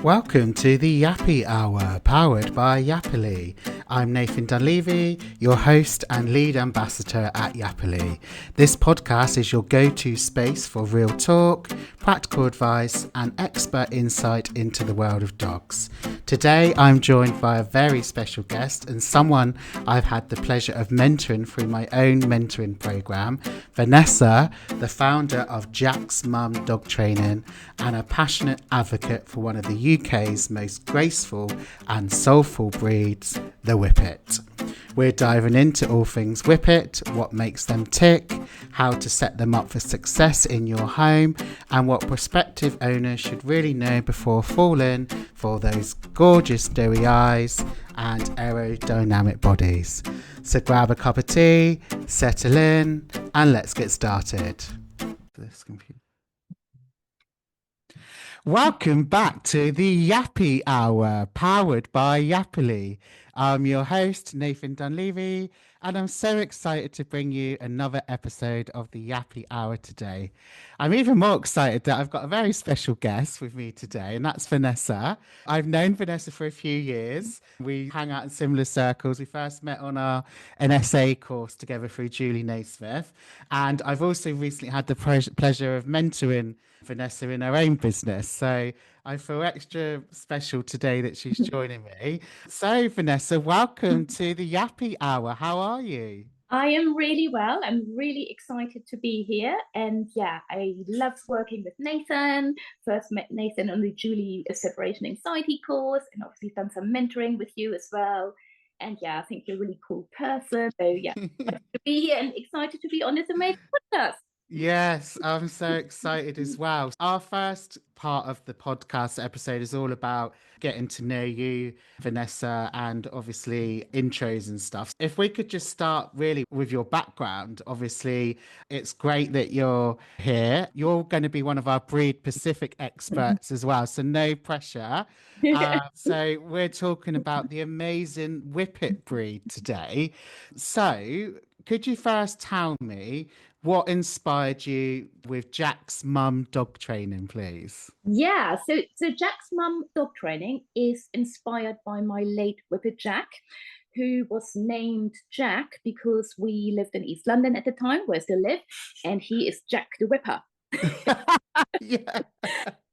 Welcome to the Yappy Hour, powered by Yappily. I'm Nathan Dunleavy, your host and lead ambassador at Yappily. This podcast is your go-to space for real talk, practical advice, and expert insight into the world of dogs. Today, I'm joined by a very special guest and someone I've had the pleasure of mentoring through my own mentoring program, Vanessa, the founder of Jack's Mum Dog Training and a passionate advocate for one of the UK's most graceful and soulful breeds, the Whippet. We're diving into all things Whippet, what makes them tick, how to set them up for success in your home, and what prospective owners should really know before falling for those gorgeous doughy eyes and aerodynamic bodies. So grab a cup of tea, settle in, and let's get started. This computer. Welcome back to the Yappy Hour, powered by Yappily. I'm your host, Nathan Dunleavy, and I'm so excited to bring you another episode of the Yappy Hour today. I'm even more excited that I've got a very special guest with me today, and that's Vanessa. I've known Vanessa for a few years. We hang out in similar circles. We first met on an SA course together through Julie Naismith, and I've also recently had the pleasure of mentoring Vanessa in her own business. So I feel extra special today that she's joining me. So Vanessa, welcome to the Yappy Hour. How are you? I am really well. I'm really excited to be here. And yeah, I love working with Nathan. First met Nathan on the Julie Separation Anxiety course, and obviously done some mentoring with you as well. And yeah, I think you're a really cool person. So yeah, excited to be here and excited to be on this amazing podcast. Yes, I'm so excited as well. Our first part of the podcast episode is all about getting to know you, Vanessa, and obviously intros and stuff. If we could just start really with your background, obviously, it's great that you're here. You're going to be one of our breed Pacific experts as well, so no pressure. So we're talking about the amazing Whippet breed today. So could you first tell me what inspired you with Jack's Mum Dog Training, please? Yeah, so Jack's mum dog training is inspired by my late Whippet Jack, who was named Jack because we lived in East London at the time, where I still live, and he is Jack the Whipper. Yeah.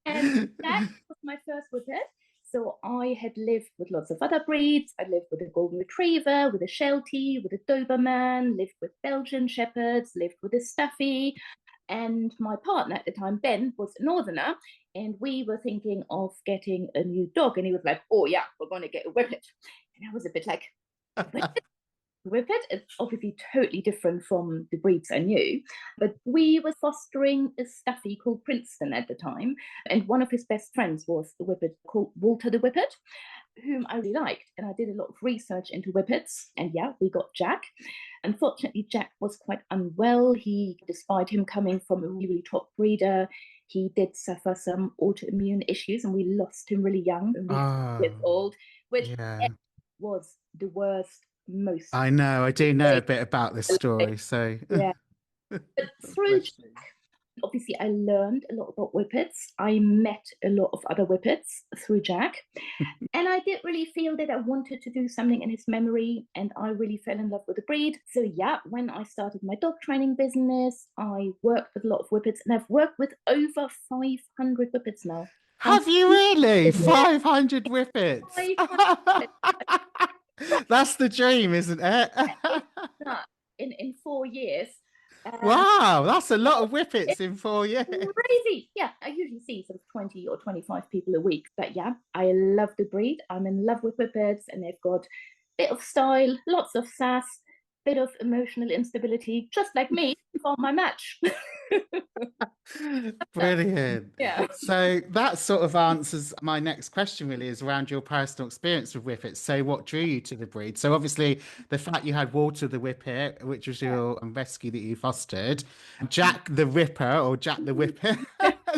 And that was my first Whippet. So I had lived with lots of other breeds. I lived with a golden retriever, with a sheltie, with a Doberman, lived with Belgian shepherds, lived with a Staffy. And my partner at the time, Ben, was a northerner, and we were thinking of getting a new dog. And he was like, "Oh yeah, we're going to get a Whippet." And I was a bit like, Whippet is obviously totally different from the breeds I knew, but we were fostering a Staffy called Princeton at the time, and one of his best friends was a Whippet called Walter the Whippet, whom I really liked. And I did a lot of research into Whippets, and yeah, we got Jack. Unfortunately, Jack was quite unwell. Despite him coming from a really top breeder, he did suffer some autoimmune issues, and we lost him really young, only 4 years old, which Yeah. was the worst, most. I know, I do know a bit about this story, so Yeah. But through bless you. obviously I learned a lot about Whippets. I met a lot of other Whippets through Jack. And I did really feel that I wanted to do something in his memory, and I really fell in love with the breed. So yeah, when I started my dog training business, I worked with a lot of Whippets, and I've worked with over 500 Whippets now. Have you really? Yeah, 500 Whippets. 500. That's the dream, isn't it? In 4 years. Wow, that's a lot of Whippets It's in 4 years. crazy. Yeah, I usually see sort of 20 or 25 people a week. But yeah, I love the breed. I'm in love with Whippets, and they've got a bit of style, lots of sass, bit of emotional instability, just like me for my match. Brilliant. Yeah. So that sort of answers my next question, really, is around your personal experience with Whippets. So, what drew you to the breed? So, obviously, the fact you had Walter the Whippet, which was your rescue that you fostered, Jack the Ripper or Jack the Whippet.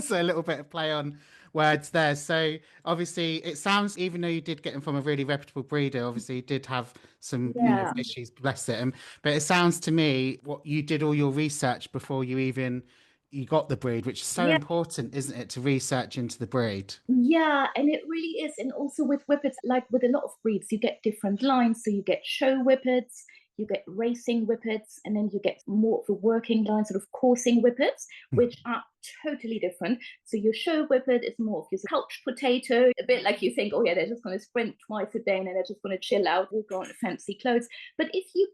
So, a little bit of play on words there. So, obviously, it sounds, even though you did get him from a really reputable breeder, obviously, he did have some, Yeah. issues, bless him. But it sounds to me what you did all your research before you even you got the breed, which is so Yeah. important, isn't it, to research into the breed? Yeah, and it really is. And also with whippets, like with a lot of breeds, you get different lines. So you get show whippets, you get racing whippets, and then you get more of the working line, sort of coursing whippets, which are totally different. So your show whippet is more of your couch potato, a bit like you think, oh yeah, they're just going to sprint twice a day and then they're just going to chill out, walk around in fancy clothes. But if you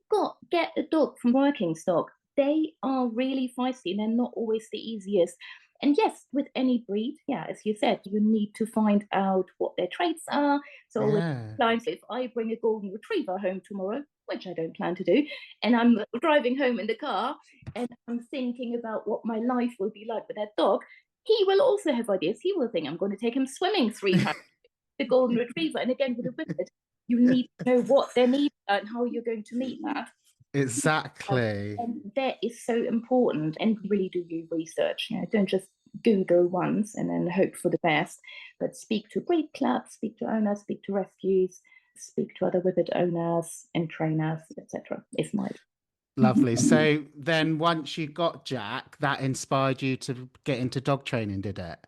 get a dog from working stock, they are really feisty and they're not always the easiest. And yes, with any breed, yeah, as you said, you need to find out what their traits are. So with Yeah. clients, if I bring a golden retriever home tomorrow, which I don't plan to do, and I'm driving home in the car and I'm thinking about what my life will be like with that dog, he will also have ideas. He will think I'm going to take him swimming 3 times, the golden retriever. And again, with a whippet, you need to know what their needs are and how you're going to meet that. Exactly. And that is so important. And really do your research. Don't just Google once and then hope for the best, but speak to breed clubs, speak to owners, speak to rescues, speak to other whippet owners and trainers, etc. Is my Lovely. So then once you got Jack, that inspired you to get into dog training, did it?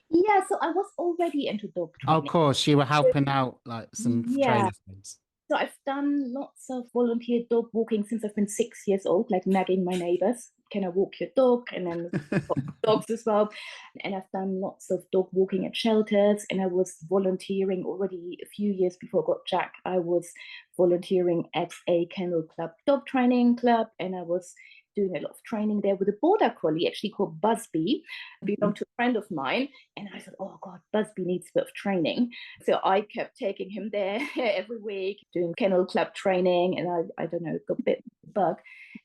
Yeah, so I was already into dog Of training. course, you were helping out like some Yeah. training things. So I've done lots of volunteer dog walking since I've been 6 years old, like nagging my neighbors. Can I walk your dog? And then dogs as well. And I've done lots of dog walking at shelters. And I was volunteering already a few years before I got Jack. I was volunteering at a kennel club, dog training club, and I was doing a lot of training there with a border collie, actually called Busby, belonged to a friend of mine. And I thought, oh God, Busby needs a bit of training. So I kept taking him there every week, doing kennel club training, and I don't know, got a bit bug.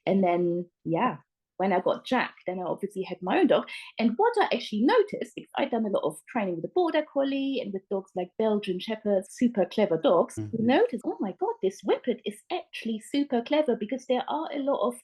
And then, yeah, when I got Jack, then I obviously had my own dog. And what I actually noticed, because I'd done a lot of training with the border collie and with dogs like Belgian Shepherds, super clever dogs, you notice, oh my God, this Whippet is actually super clever, because there are a lot of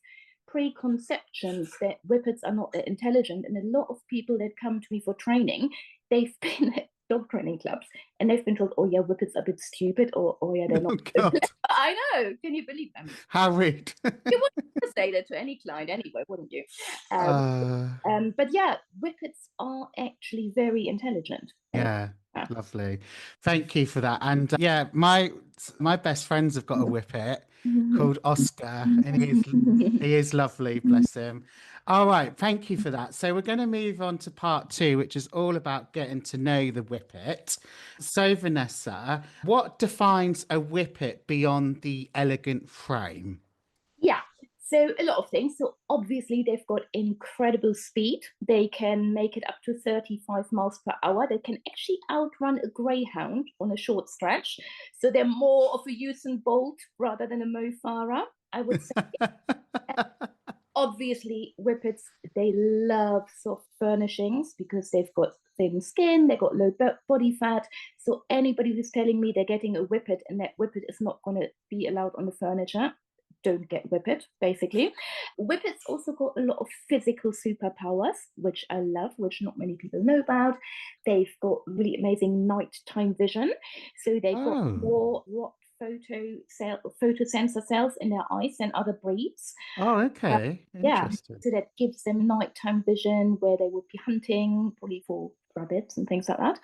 preconceptions that Whippets are not that intelligent. And a lot of people that come to me for training, they've been at dog training clubs and they've been told, oh yeah, Whippets are a bit stupid, or oh yeah, they're not. Oh God. I know. Can you believe that? How rude. You wouldn't say that to any client anyway, wouldn't you? uh, But yeah, Whippets are actually very intelligent. yeah, lovely. Thank you for that. And yeah, my best friends have got a Whippet called Oscar, and he is lovely, bless him. All right, thank you for that. So we're going to move on to part two, which is all about getting to know the Whippet. So Vanessa, what defines a Whippet beyond the elegant frame? Yeah. So a lot of things. So obviously they've got incredible speed. They can make it up to 35 miles per hour. They can actually outrun a greyhound on a short stretch. So they're more of a Usain Bolt rather than a Mo Farah, I would say. Obviously, Whippets, they love soft furnishings because they've got thin skin, they've got low body fat. So anybody who's telling me they're getting a Whippet and that Whippet is not going to be allowed on the furniture, don't get Whippet, basically. Whippets also got a lot of physical superpowers, which I love, which not many people know about. They've got really amazing nighttime vision. So they've got Oh, more photo sensor cells in their eyes than other breeds. oh, okay. Yeah, Interesting. so that gives them nighttime vision where they would be hunting, probably for rabbits and things like that.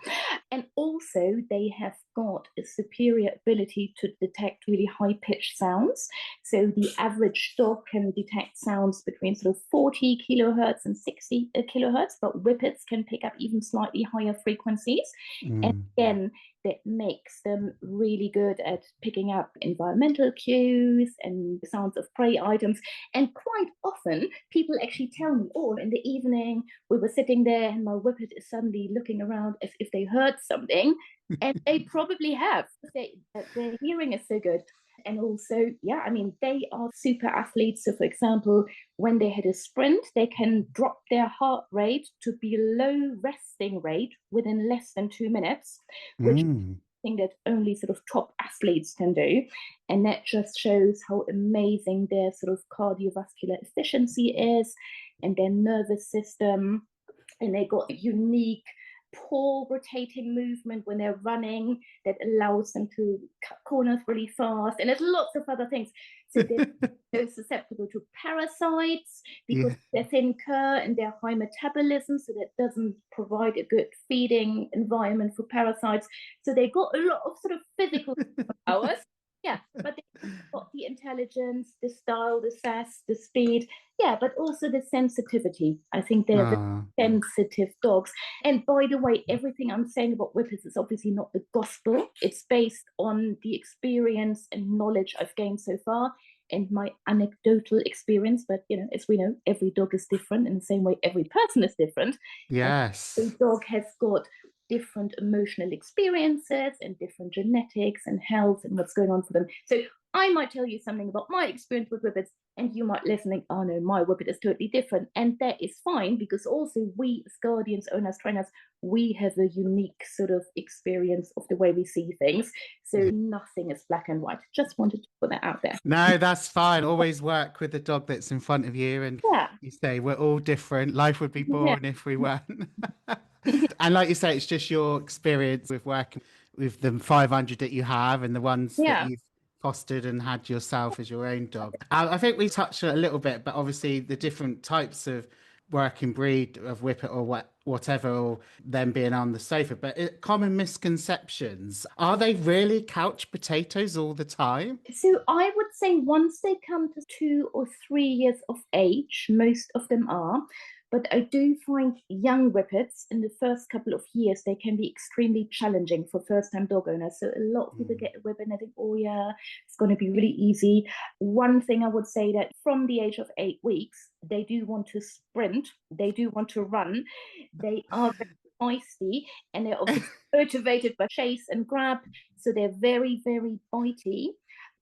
And also, they have got a superior ability to detect really high pitched sounds. So the average dog can detect sounds between sort of 40 kilohertz and 60 kilohertz, but Whippets can pick up even slightly higher frequencies. And Mm. again, that makes them really good at picking up environmental cues and sounds of prey items. And quite often, people actually tell me, oh, in the evening, we were sitting there and my Whippet is suddenly looking around as if they heard something. And they probably have. Their hearing is so good. And also, yeah, I mean, they are super athletes. So, for example, when they hit a sprint, they can drop their heart rate to below resting rate within less than 2 minutes, which Mm. thing that only sort of top athletes can do. And that just shows how amazing their sort of cardiovascular efficiency is and their nervous system. And they got unique paw rotating movement when they're running that allows them to cut corners really fast. And there's lots of other things. So they're susceptible to parasites because Yeah. they're thin cur and they're high metabolism, so that doesn't provide a good feeding environment for parasites. So they got a lot of sort of physical powers. Yeah, but they've got the intelligence, the style, the sass, the speed. Yeah, but also the sensitivity. I think they're very sensitive dogs. And by the way, everything I'm saying about Whippets is obviously not the gospel. It's based on the experience and knowledge I've gained so far and my anecdotal experience. But, as we know, every dog is different in the same way every person is different. Yes. Every dog has got different emotional experiences and different genetics and health and what's going on for them. So I might tell you something about my experience with Whippets, and you might listen and think, oh no, my Whippet is totally different. And that is fine, because also we as guardians, owners, trainers, we have a unique sort of experience of the way we see things. So nothing is black and white. Just wanted to put that out there. No, that's fine. Always work with the dog that's in front of you. And Yeah. you say we're all different. Life would be boring if we weren't. And like you say, it's just your experience with working with the 500 that you have and the ones that you've fostered and had yourself as your own dog. I think we touched on it a little bit, but obviously the different types of working breed of Whippet or whatever, or them being on the sofa. But common misconceptions, are they really couch potatoes all the time? So I would say once they come to 2 or 3 years of age, most of them are. But I do find young Whippets in the first couple of years, they can be extremely challenging for first-time dog owners. So a lot of people get a Whippet and they think, oh yeah, it's going to be really easy. One thing I would say that from the age of 8 weeks, they do want to sprint. They do want to run. They are very feisty, and they're also motivated by chase and grab. So they're very, very bitey.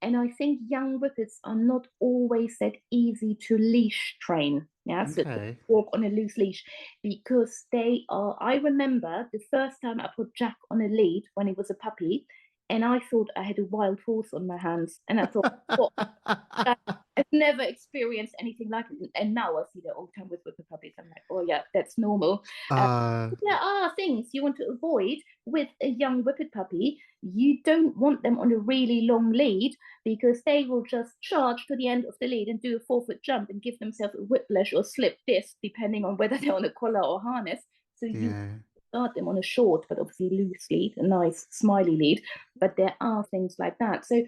And I think young Whippets are not always that easy to leash train. Yeah, so Okay. walk on a loose leash, because they are. I remember the first time I put Jack on a lead when he was a puppy, and I thought I had a wild horse on my hands. And I thought, what? I've never experienced anything like it. And now I see that all the time with Whippet puppies. I'm like, oh yeah, that's normal. There are things you want to avoid with a young Whippet puppy. You don't want them on a really long lead, because they will just charge to the end of the lead and do a 4-foot jump and give themselves a whiplash or slip disc, depending on whether they're on a collar or harness. So you start them on a short, but obviously loose lead, a nice smiley lead. But there are things like that. So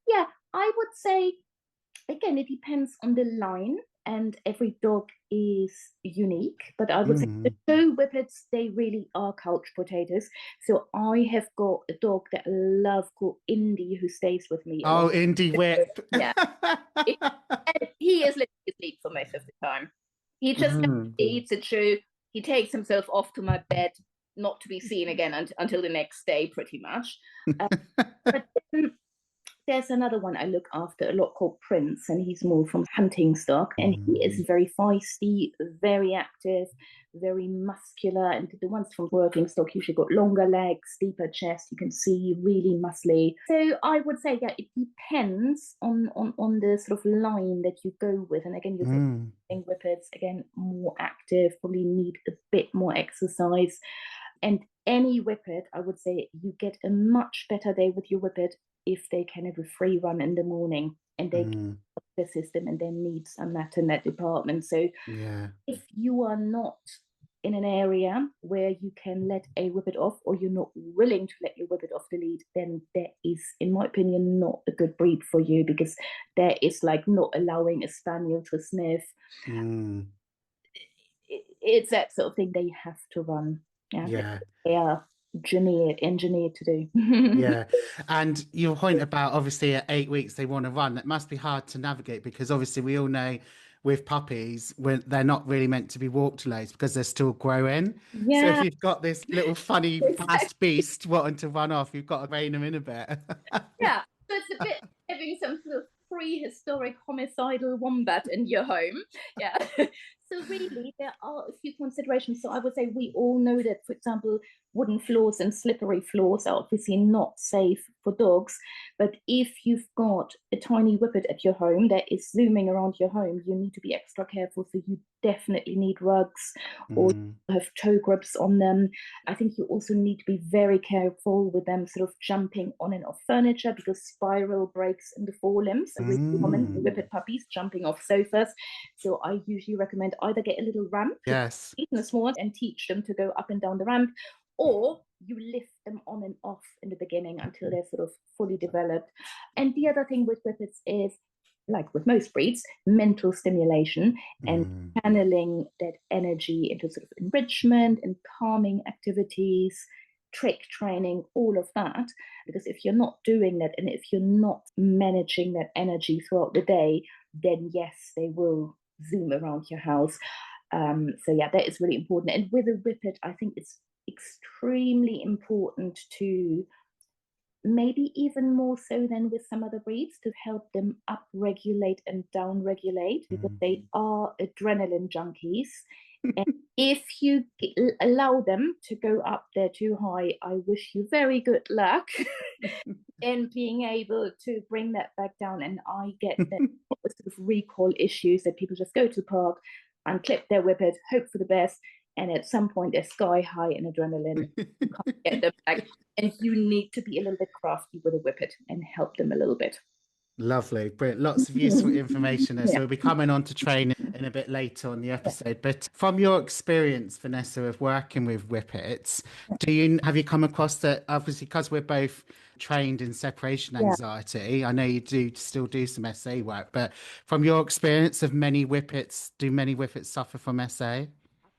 yeah, I would say, again, it depends on the line, and every dog is unique. But I would say the show Whippets, they really are couch potatoes. So I have got a dog that I love called Indy, who stays with me a lot. Oh, Indy Whip. Yeah. And he is literally asleep for most of the time. He just eats a chew. He takes himself off to my bed, not to be seen again until the next day, pretty much. But then there's another one I look after a lot called Prince, and he's more from hunting stock, and he is very feisty, very active, very muscular. And the ones from working stock usually got longer legs, deeper chest. You can see really muscly. So I would say, yeah, it depends on the sort of line that you go with. And again, you're Whippets, again, more active, probably need a bit more exercise. And any Whippet, I would say, you get a much better day with your Whippet if they can have a free run in the morning and they get the system and their needs are met in that department. So if you are not in an area where you can let a Whippet off, or you're not willing to let your Whippet off the lead, then there is, in my opinion, not a good breed for you, because there is like not allowing a spaniel to sniff. It's that sort of thing. They have to run. They are engineered to do. Yeah. And your point about obviously at 8 weeks they want to run, that must be hard to navigate, because obviously we all know with puppies, when they're not really meant to be walked loads because they're still growing. So if you've got this little funny fast beast wanting to run off, you've got to rein them in a bit. Yeah. So it's a bit having some sort of prehistoric homicidal wombat in your home. Yeah. So really, there are a few considerations. So I would say we all know that, for example, wooden floors and slippery floors are obviously not safe for dogs. But if you've got a tiny whippet at your home that is zooming around your home, you need to be extra careful. So you definitely need rugs or have toe grips on them. I think you also need to be very careful with them sort of jumping on and off furniture, because spiral breaks in the forelimbs are really common in whippet puppies, jumping off sofas. So I usually recommend either get a little ramp, Yes, in the small, and teach them to go up and down the ramp, or you lift them on and off in the beginning until they're sort of fully developed. And the other thing with whippets is, like with most breeds, mental stimulation and channeling that energy into sort of enrichment and calming activities, trick training, all of that. Because if you're not doing that, and if you're not managing that energy throughout the day, then yes, they will zoom around your house. So yeah, that is really important. And with a whippet, I think it's extremely important to, maybe even more so than with some other breeds, to help them upregulate and downregulate, because they are adrenaline junkies. And if you allow them to go up there too high, I wish you very good luck in being able to bring that back down. And I get that sort of recall issues, that people just go to the park and clip their whippet, hope for the best, and at some point they're sky high in adrenaline. You can't get them back. And you need to be a little bit crafty with a whippet and help them a little bit. lovely, brilliant. Lots of useful information there. So Yeah. we'll be coming on to training in a bit later on the episode. But from your experience, Vanessa, of working with whippets, have you come across that? Obviously, because we're both trained in separation Yeah. anxiety, I know you do still do some SA work. But from your experience of many whippets, do many whippets suffer from SA?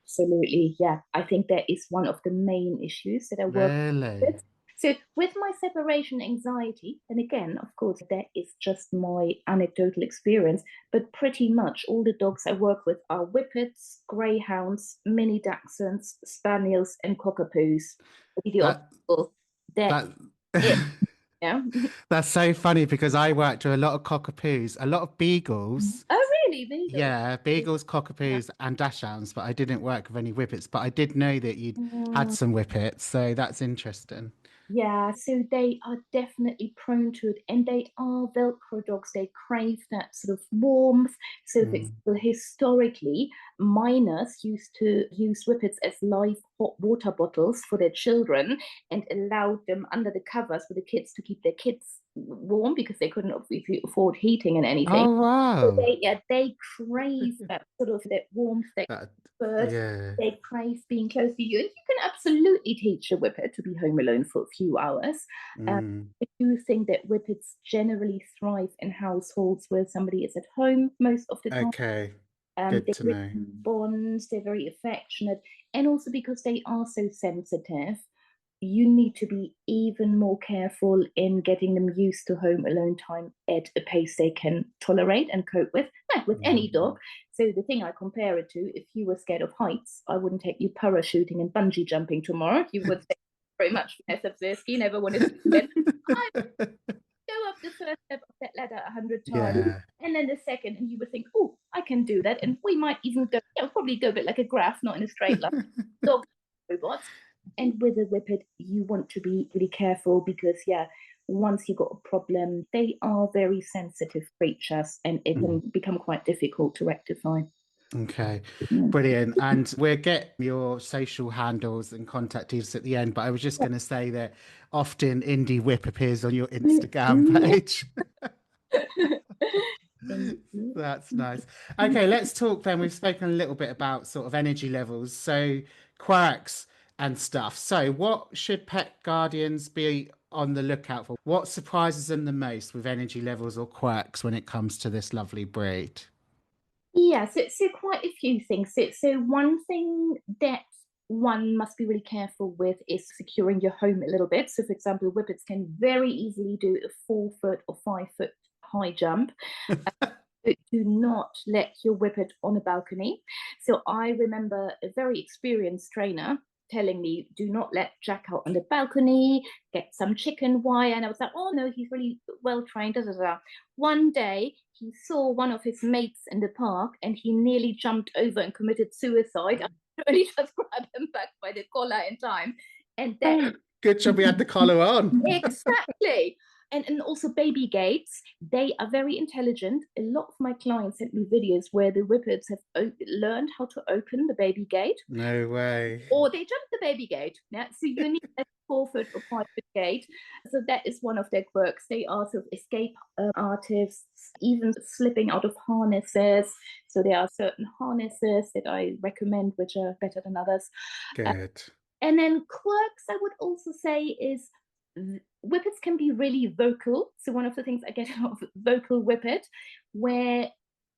Absolutely, yeah. I think that is one of the main issues that I work Really? with. So, with my separation anxiety, and again, of course, that is just my anecdotal experience, but pretty much all the dogs I work with are whippets, greyhounds, mini dachshunds, spaniels, and cockapoos. The odd That people. That's that it. Yeah. that's so funny because I worked with a lot of cockapoos, a lot of beagles. Oh, really? Beagles? Yeah, beagles, Yeah. cockatoos, and dachshunds, but I didn't work with any whippets. But I did know that you'd had Mm. some whippets, so that's interesting. Yeah, so they are definitely prone to it, and they are Velcro dogs. They crave that sort of warmth. So, for example, historically, miners used to use whippets as live hot water bottles for their children, and allowed them under the covers for the kids to keep their kids warm, because they couldn't obviously afford heating and anything. Oh So wow. they crave that sort of that warmth, that That, comfort. yeah. They crave being close to you, and you can absolutely teach a whippet to be home alone for a few hours. I do think that whippets generally thrive in households where somebody is at home most of the time. Okay. Good They to really know. bond, they're very affectionate, and also because they are so sensitive, you need to be even more careful in getting them used to home alone time at a pace they can tolerate and cope with, like with any dog. So the thing I compare it to, if you were scared of heights, I wouldn't take you parachuting and bungee jumping tomorrow. You would say, very much, Vanessa Zersky, never want to do it. I go up the first step of that ladder 100 times, Yeah. and then the second, and you would think, oh, I can do that. And we might even go, probably go a bit like a graph, not in a straight line. Dog robots. And with a whippet, you want to be really careful, because, yeah, once you got a problem, they are very sensitive creatures, and it can become quite difficult to rectify. Okay, Mm. brilliant. And we'll get your social handles and contact details at the end, but I was just going to say that often Indie Whip appears on your Instagram Yeah. page. Thank you. That's nice. Okay, let's talk then. We've spoken a little bit about sort of energy levels, so quirks and stuff. So, what should pet guardians be on the lookout for? What surprises them the most with energy levels or quirks when it comes to this lovely breed? Yeah, so quite a few things. So one thing that one must be really careful with is securing your home a little bit. So, for example, whippets can very easily do a 4 foot or 5 foot high jump. Do not let your whippet on a balcony. So I remember a very experienced trainer telling me, do not let Jack out on the balcony, get some chicken wire. And I was like, oh no, he's really well trained. Da, da, da. One day he saw one of his mates in the park and he nearly jumped over and committed suicide. I really just grabbed him back by the collar in time. And then good job we had the collar on. exactly. And also baby gates, they are very intelligent. A lot of my clients sent me videos where the Whippets have learned how to open the baby gate. No way. Or they jump the baby gate. Yeah? So you need a 4-foot or 5-foot gate. So that is one of their quirks. They are sort of escape artists, even slipping out of harnesses. So there are certain harnesses that I recommend, which are better than others. Good. And then quirks, I would also say, is Whippets can be really vocal. So one of the things I get out of vocal Whippet, where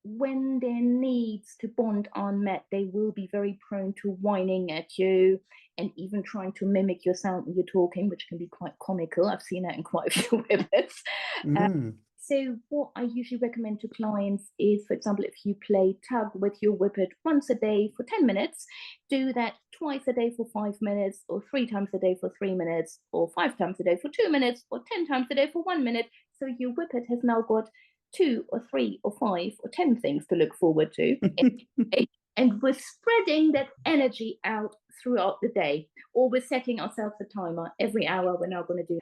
when their needs to bond aren't met, they will be very prone to whining at you and even trying to mimic your sound when you're talking, which can be quite comical. I've seen that in quite a few Whippets. So what I usually recommend to clients is, for example, if you play tug with your Whippet once a day for 10 minutes, do that twice a day for 5 minutes, or 3 times a day for 3 minutes, or 5 times a day for 2 minutes, or 10 times a day for 1 minute. So your Whippet has now got 2 or 3 or 5 or 10 things to look forward to. And we're spreading that energy out throughout the day, or we're setting ourselves a timer every hour. We're now going to do,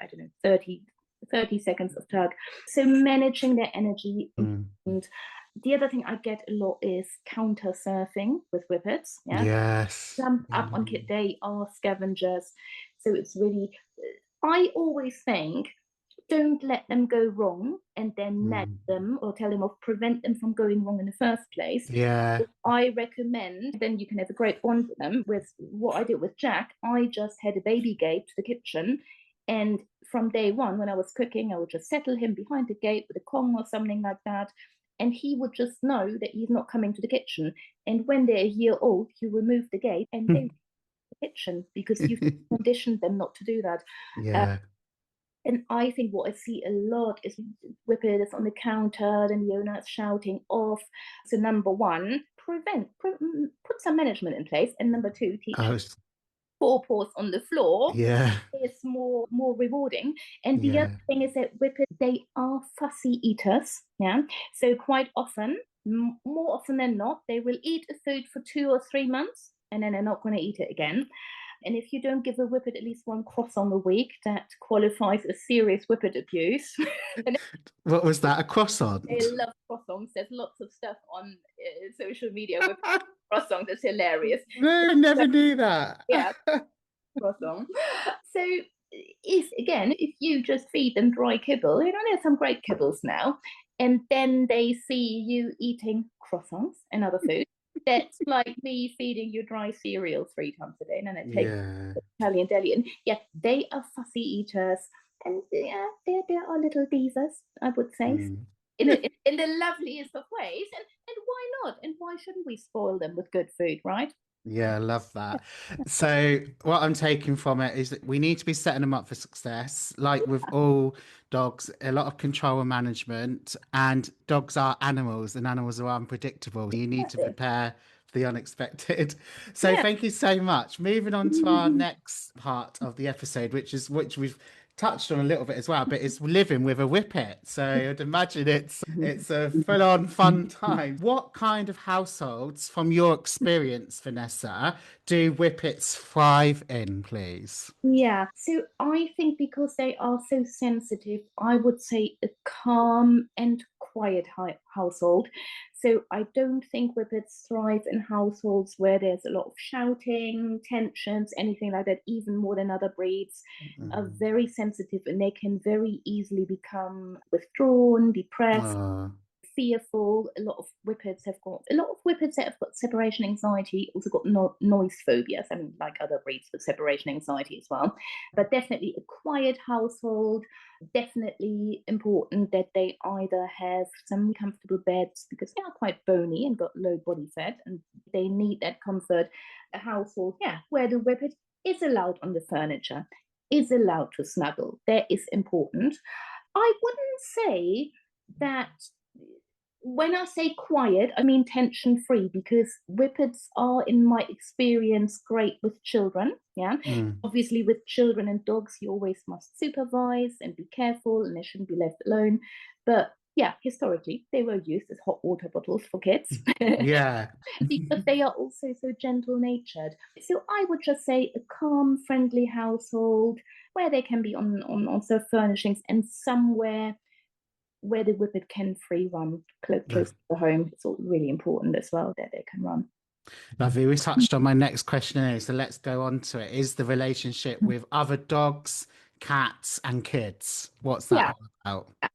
30 seconds of tug. So managing their energy. And the other thing I get a lot is counter surfing with Whippets. Yeah? Yes. Jump up on kit. They are scavengers. So it's really, I always think, don't let them go wrong and then nag them or tell them or prevent them from going wrong in the first place. Yeah. I recommend, then you can have a great bond with them. With what I did with Jack, I just had a baby gate to the kitchen. And from day one, when I was cooking, I would just settle him behind the gate with a Kong or something like that. And he would just know that he's not coming to the kitchen. And when they're a year old, you remove the gate and they the kitchen because you've conditioned them not to do that. Yeah. And I think what I see a lot is Whippet is on the counter and the owner is shouting off. So number one, put some management in place. And number two, teach 4 paws on the floor. Yeah. It's more rewarding. And the other thing is that Whippet, they are fussy eaters. Yeah. So quite often, more often than not, they will eat a food for 2 or 3 months and then they're not going to eat it again. And if you don't give a Whippet at least 1 croissant a week, that qualifies as serious Whippet abuse. What was that? A croissant? They love croissants. There's lots of stuff on social media with croissants. It's hilarious. No, I never knew that. Yeah, croissant. So if you just feed them dry kibble, there's some great kibbles now, and then they see you eating croissants and other food. That's like me feeding you dry cereal 3 times a day, and then it takes Italian deli. And they are fussy eaters, and they are little divas, I would say, in the loveliest of ways. And why not? And why shouldn't we spoil them with good food, right? Yeah, I love that. So what I'm taking from it is that we need to be setting them up for success. Like with all dogs, a lot of control and management, and dogs are animals and animals are unpredictable. You need to prepare for the unexpected. So thank you so much. Moving on to our next part of the episode, which we've touched on a little bit as well, but it's living with a Whippet. So I'd imagine it's a full-on fun time. What kind of households, from your experience, Vanessa, do Whippets thrive in, please? Yeah, so I think because they are so sensitive, I would say a calm and quiet household. So I don't think Whippets thrive in households where there's a lot of shouting, tensions, anything like that, even more than other breeds. Are very sensitive and they can very easily become withdrawn, depressed, fearful. A lot of Whippets that have got separation anxiety also got noise phobias. I mean, like other breeds with separation anxiety as well. But definitely a quiet household. Definitely important that they either have some comfortable beds because they are quite bony and got low body fat, and they need that comfort. A household, where the Whippet is allowed on the furniture, is allowed to snuggle. That is important. I wouldn't say that When I say quiet, I mean tension-free, because Whippets are, in my experience, great with children. Yeah. Obviously, with children and dogs, you always must supervise and be careful, and they shouldn't be left alone. But yeah, historically, they were used as hot water bottles for kids. Yeah. Because they are also so gentle-natured. So I would just say a calm, friendly household where they can be on surf furnishings, and somewhere where the Whippet can free run close to the home. It's all really important as well that they can run. Lovely. We touched on my next question here, so let's go on to it. Is the relationship with other dogs, cats, and kids? What's that Yeah. all about?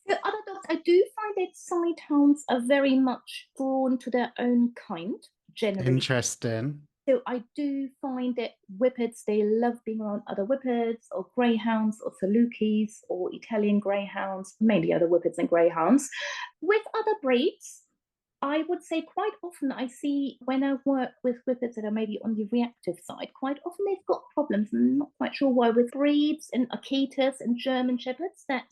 So other dogs, I do find that sighthounds are very much drawn to their own kind, generally. Interesting. So I do find that Whippets, they love being around other Whippets or greyhounds or Salukis or Italian greyhounds, mainly other Whippets and greyhounds. With other breeds, I would say quite often I see when I work with Whippets that are maybe on the reactive side, quite often they've got problems. I'm not quite sure why, with breeds and Akitas and German Shepherds. I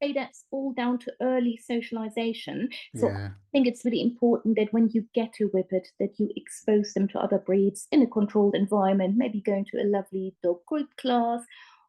say that's all down to early socialization. So Yeah. I think it's really important that when you get a Whippet, that you expose them to other breeds in a controlled environment, maybe going to a lovely dog group class,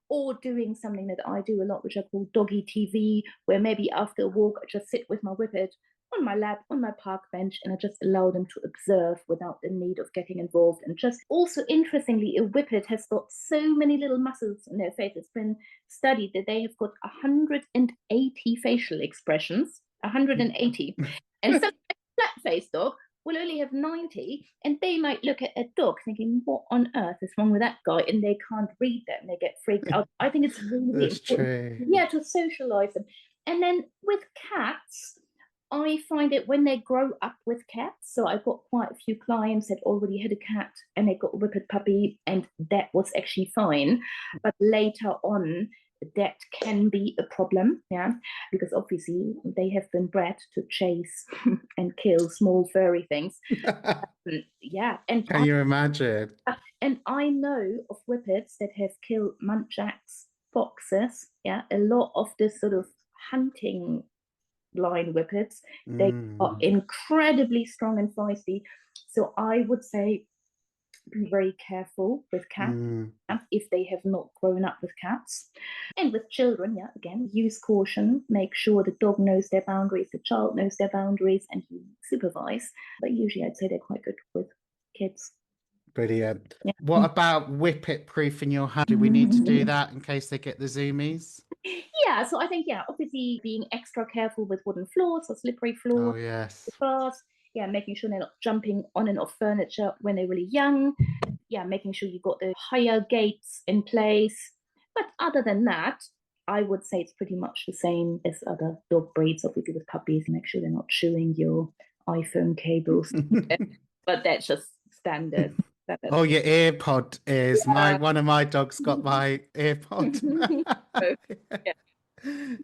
or doing something that I do a lot, which I call doggy TV, where maybe after a walk, I just sit with my Whippet on my lap, on my park bench, and I just allow them to observe without the need of getting involved. And just also, interestingly, a Whippet has got so many little muscles in their face. It's been studied that they have got 180 facial expressions, 180. And some flat-faced dog will only have 90, and they might look at a dog thinking, what on earth is wrong with that guy? And they can't read that and they get freaked out. I think it's really That's important. true. Yeah, to socialize them. And then with cats, I find it when they grow up with cats. So I've got quite a few clients that already had a cat and they got a Whippet puppy, and that was actually fine. But later on, that can be a problem, yeah, because obviously they have been bred to chase and kill small furry things. Yeah, and Can you imagine? And I know of Whippets that have killed muntjacs, foxes, yeah, a lot of this sort of hunting line Whippets. They are incredibly strong and feisty. So I would say be very careful with cats if they have not grown up with cats. And with children, yeah, again, use caution. Make sure the dog knows their boundaries, the child knows their boundaries, and you supervise. But usually I'd say they're quite good with kids. Brilliant. Yeah. What about Whippet proof in your home? Do we need to do that in case they get the zoomies? Yeah, so I think, yeah, obviously being extra careful with wooden floors or slippery floors, Oh, yes. bars, yeah, making sure they're not jumping on and off furniture when they're really young. Yeah, making sure you've got the higher gates in place. But other than that, I would say it's pretty much the same as other dog breeds, obviously with puppies. Make sure they're not chewing your iPhone cables. But that's just standard. Oh, your earpod is one of my dogs got my earpod. Yeah.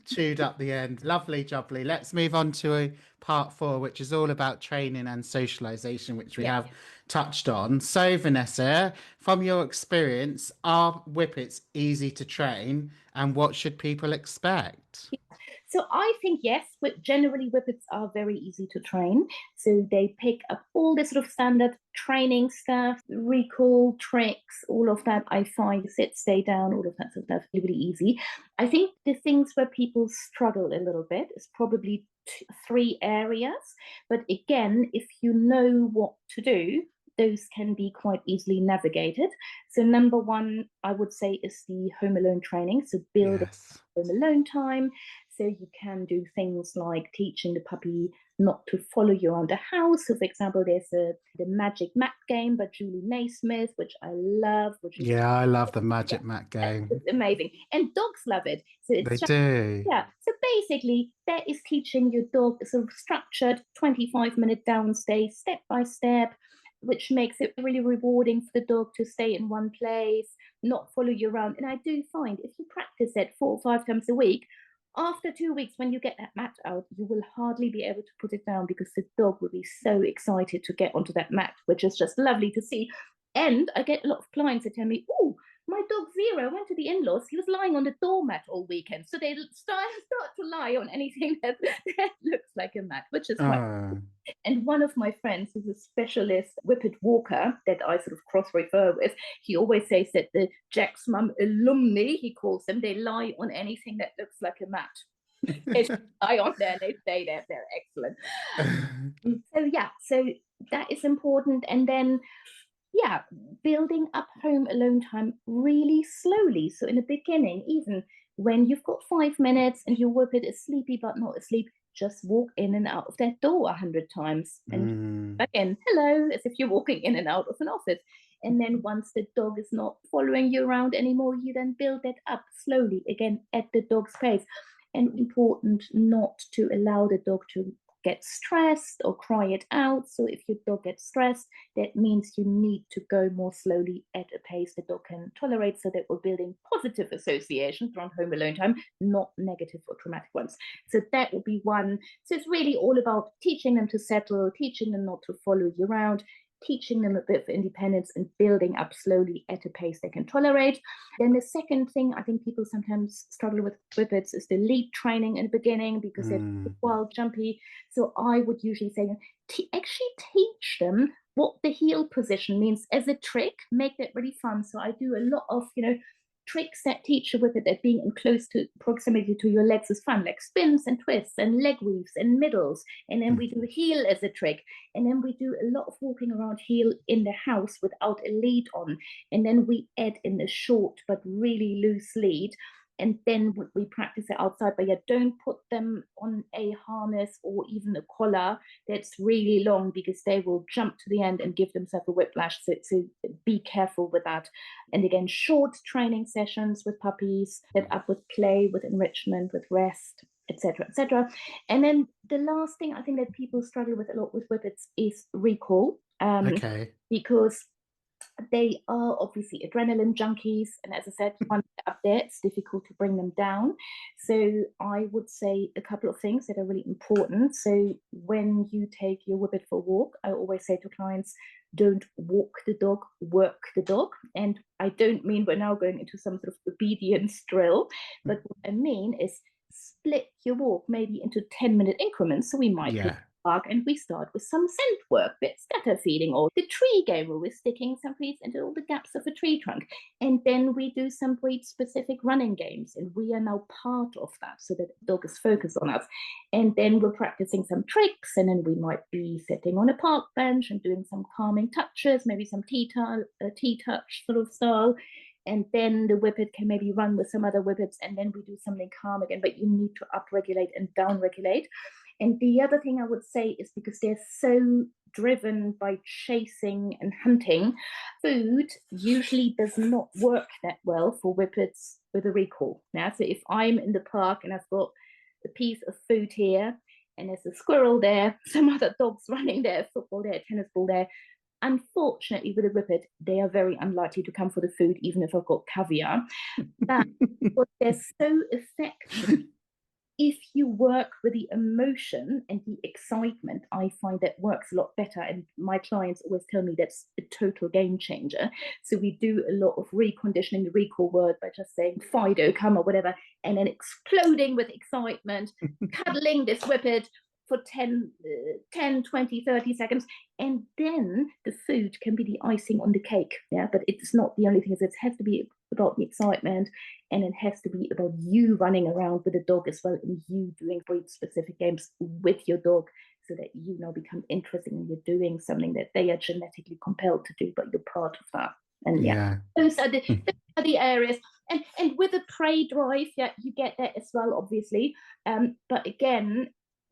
Chewed up the end. Lovely, jubbly. Let's move on to part 4, which is all about training and socialization, which we have touched on. So, Vanessa, from your experience, are Whippets easy to train, and what should people expect? So I think yes, but generally Whippets are very easy to train. So they pick up all the sort of standard training stuff, recall, tricks, all of that. I find sit, stay down, all of that sort of stuff really easy. I think the things where people struggle a little bit is probably 3 areas. But again, if you know what to do, those can be quite easily navigated. So number 1, I would say, is the home alone training. So build home alone time. So you can do things like teaching the puppy not to follow you around the house. So, for example, there's the Magic Map game by Julie Naismith, which I love. I love the Magic Map game. It's amazing. And dogs love it. So it's They do. Yeah. So basically, that is teaching your dog a sort of structured 25-minute downstay, step by step, which makes it really rewarding for the dog to stay in one place, not follow you around. And I do find if you practice it 4 or 5 times a week, after 2 weeks, when you get that mat out, you will hardly be able to put it down because the dog will be so excited to get onto that mat, which is just lovely to see. And I get a lot of clients that tell me, oh, my dog Zero went to the in-laws. He was lying on the doormat all weekend. So they start to lie on anything that looks like a mat, which is quite. And one of my friends, who's a specialist Whippet walker that I sort of cross-refer with, he always says that the Jack's Mum alumni, he calls them, they lie on anything that looks like a mat. They lie on there and they stay there. They're excellent. So that is important. And then building up home alone time really slowly. So in the beginning, even when you've got 5 minutes and your Whippet is sleepy but not asleep, just walk in and out of that door 100 times. And again, hello, as if you're walking in and out of an office. And then once the dog is not following you around anymore, you then build that up slowly, again, at the dog's pace. And important not to allow the dog to get stressed or cry it out. So if your dog gets stressed, that means you need to go more slowly at a pace the dog can tolerate, so that we're building positive associations around home alone time, not negative or traumatic ones. So that would be one. So it's really all about teaching them to settle, teaching them not to follow you around, teaching them a bit of independence and building up slowly at a pace they can tolerate. Then the second thing I think people sometimes struggle with Whippets is the lead training in the beginning, because they're wild, jumpy. So I would usually say, actually teach them what the heel position means as a trick, make that really fun. So I do a lot of, tricks that teach you with it, that being in close to proximity to your legs is fun, like spins and twists and leg weaves and middles. And then we do heel as a trick. And then we do a lot of walking around heel in the house without a lead on. And then we add in a short but really loose lead. And then we practice it outside. But don't put them on a harness or even a collar that's really long, because they will jump to the end and give themselves a whiplash. So be careful with that. And again, short training sessions with puppies, set up with play, with enrichment, with rest, etc., etc. And then the last thing I think that people struggle with a lot with Whippets is recall. Because they are obviously adrenaline junkies, and as I said, once they're up there, it's difficult to bring them down. So I would say a couple of things that are really important. So when you take your Whippet for a walk, I always say to clients, don't walk the dog, work the dog. And I don't mean we're now going into some sort of obedience drill, but what I mean is split your walk maybe into 10-minute increments. So we might park and we start with some scent work, bit scatter feeding, or the tree game where we're sticking some trees into all the gaps of a tree trunk. And then we do some breed specific running games, and we are now part of that, so that the dog is focused on us. And then we're practicing some tricks, and then we might be sitting on a park bench and doing some calming touches, maybe some tea touch sort of style. And then the Whippet can maybe run with some other Whippets, and then we do something calm again, but you need to upregulate and downregulate. And the other thing I would say is, because they're so driven by chasing and hunting, food usually does not work that well for Whippets with a recall. Now, so if I'm in the park and I've got a piece of food here, and there's a squirrel there, some other dogs running there, football there, tennis ball there, unfortunately with a Whippet, they are very unlikely to come for the food, even if I've got caviar. But they're so effective. If you work with the emotion and the excitement, I find that works a lot better. And my clients always tell me that's a total game changer. So we do a lot of reconditioning the recall word by just saying Fido, come, or whatever, and then exploding with excitement, cuddling this Whippet for 10, 20, 30 seconds. And then the food can be the icing on the cake. But it's not the only thing. It has to be about the excitement, and it has to be about you running around with the dog as well, and you doing breed specific games with your dog, so that you now become interested and you're doing something that they are genetically compelled to do, but you're part of that. And those are the areas. And with a prey drive, you get that as well, obviously. But again,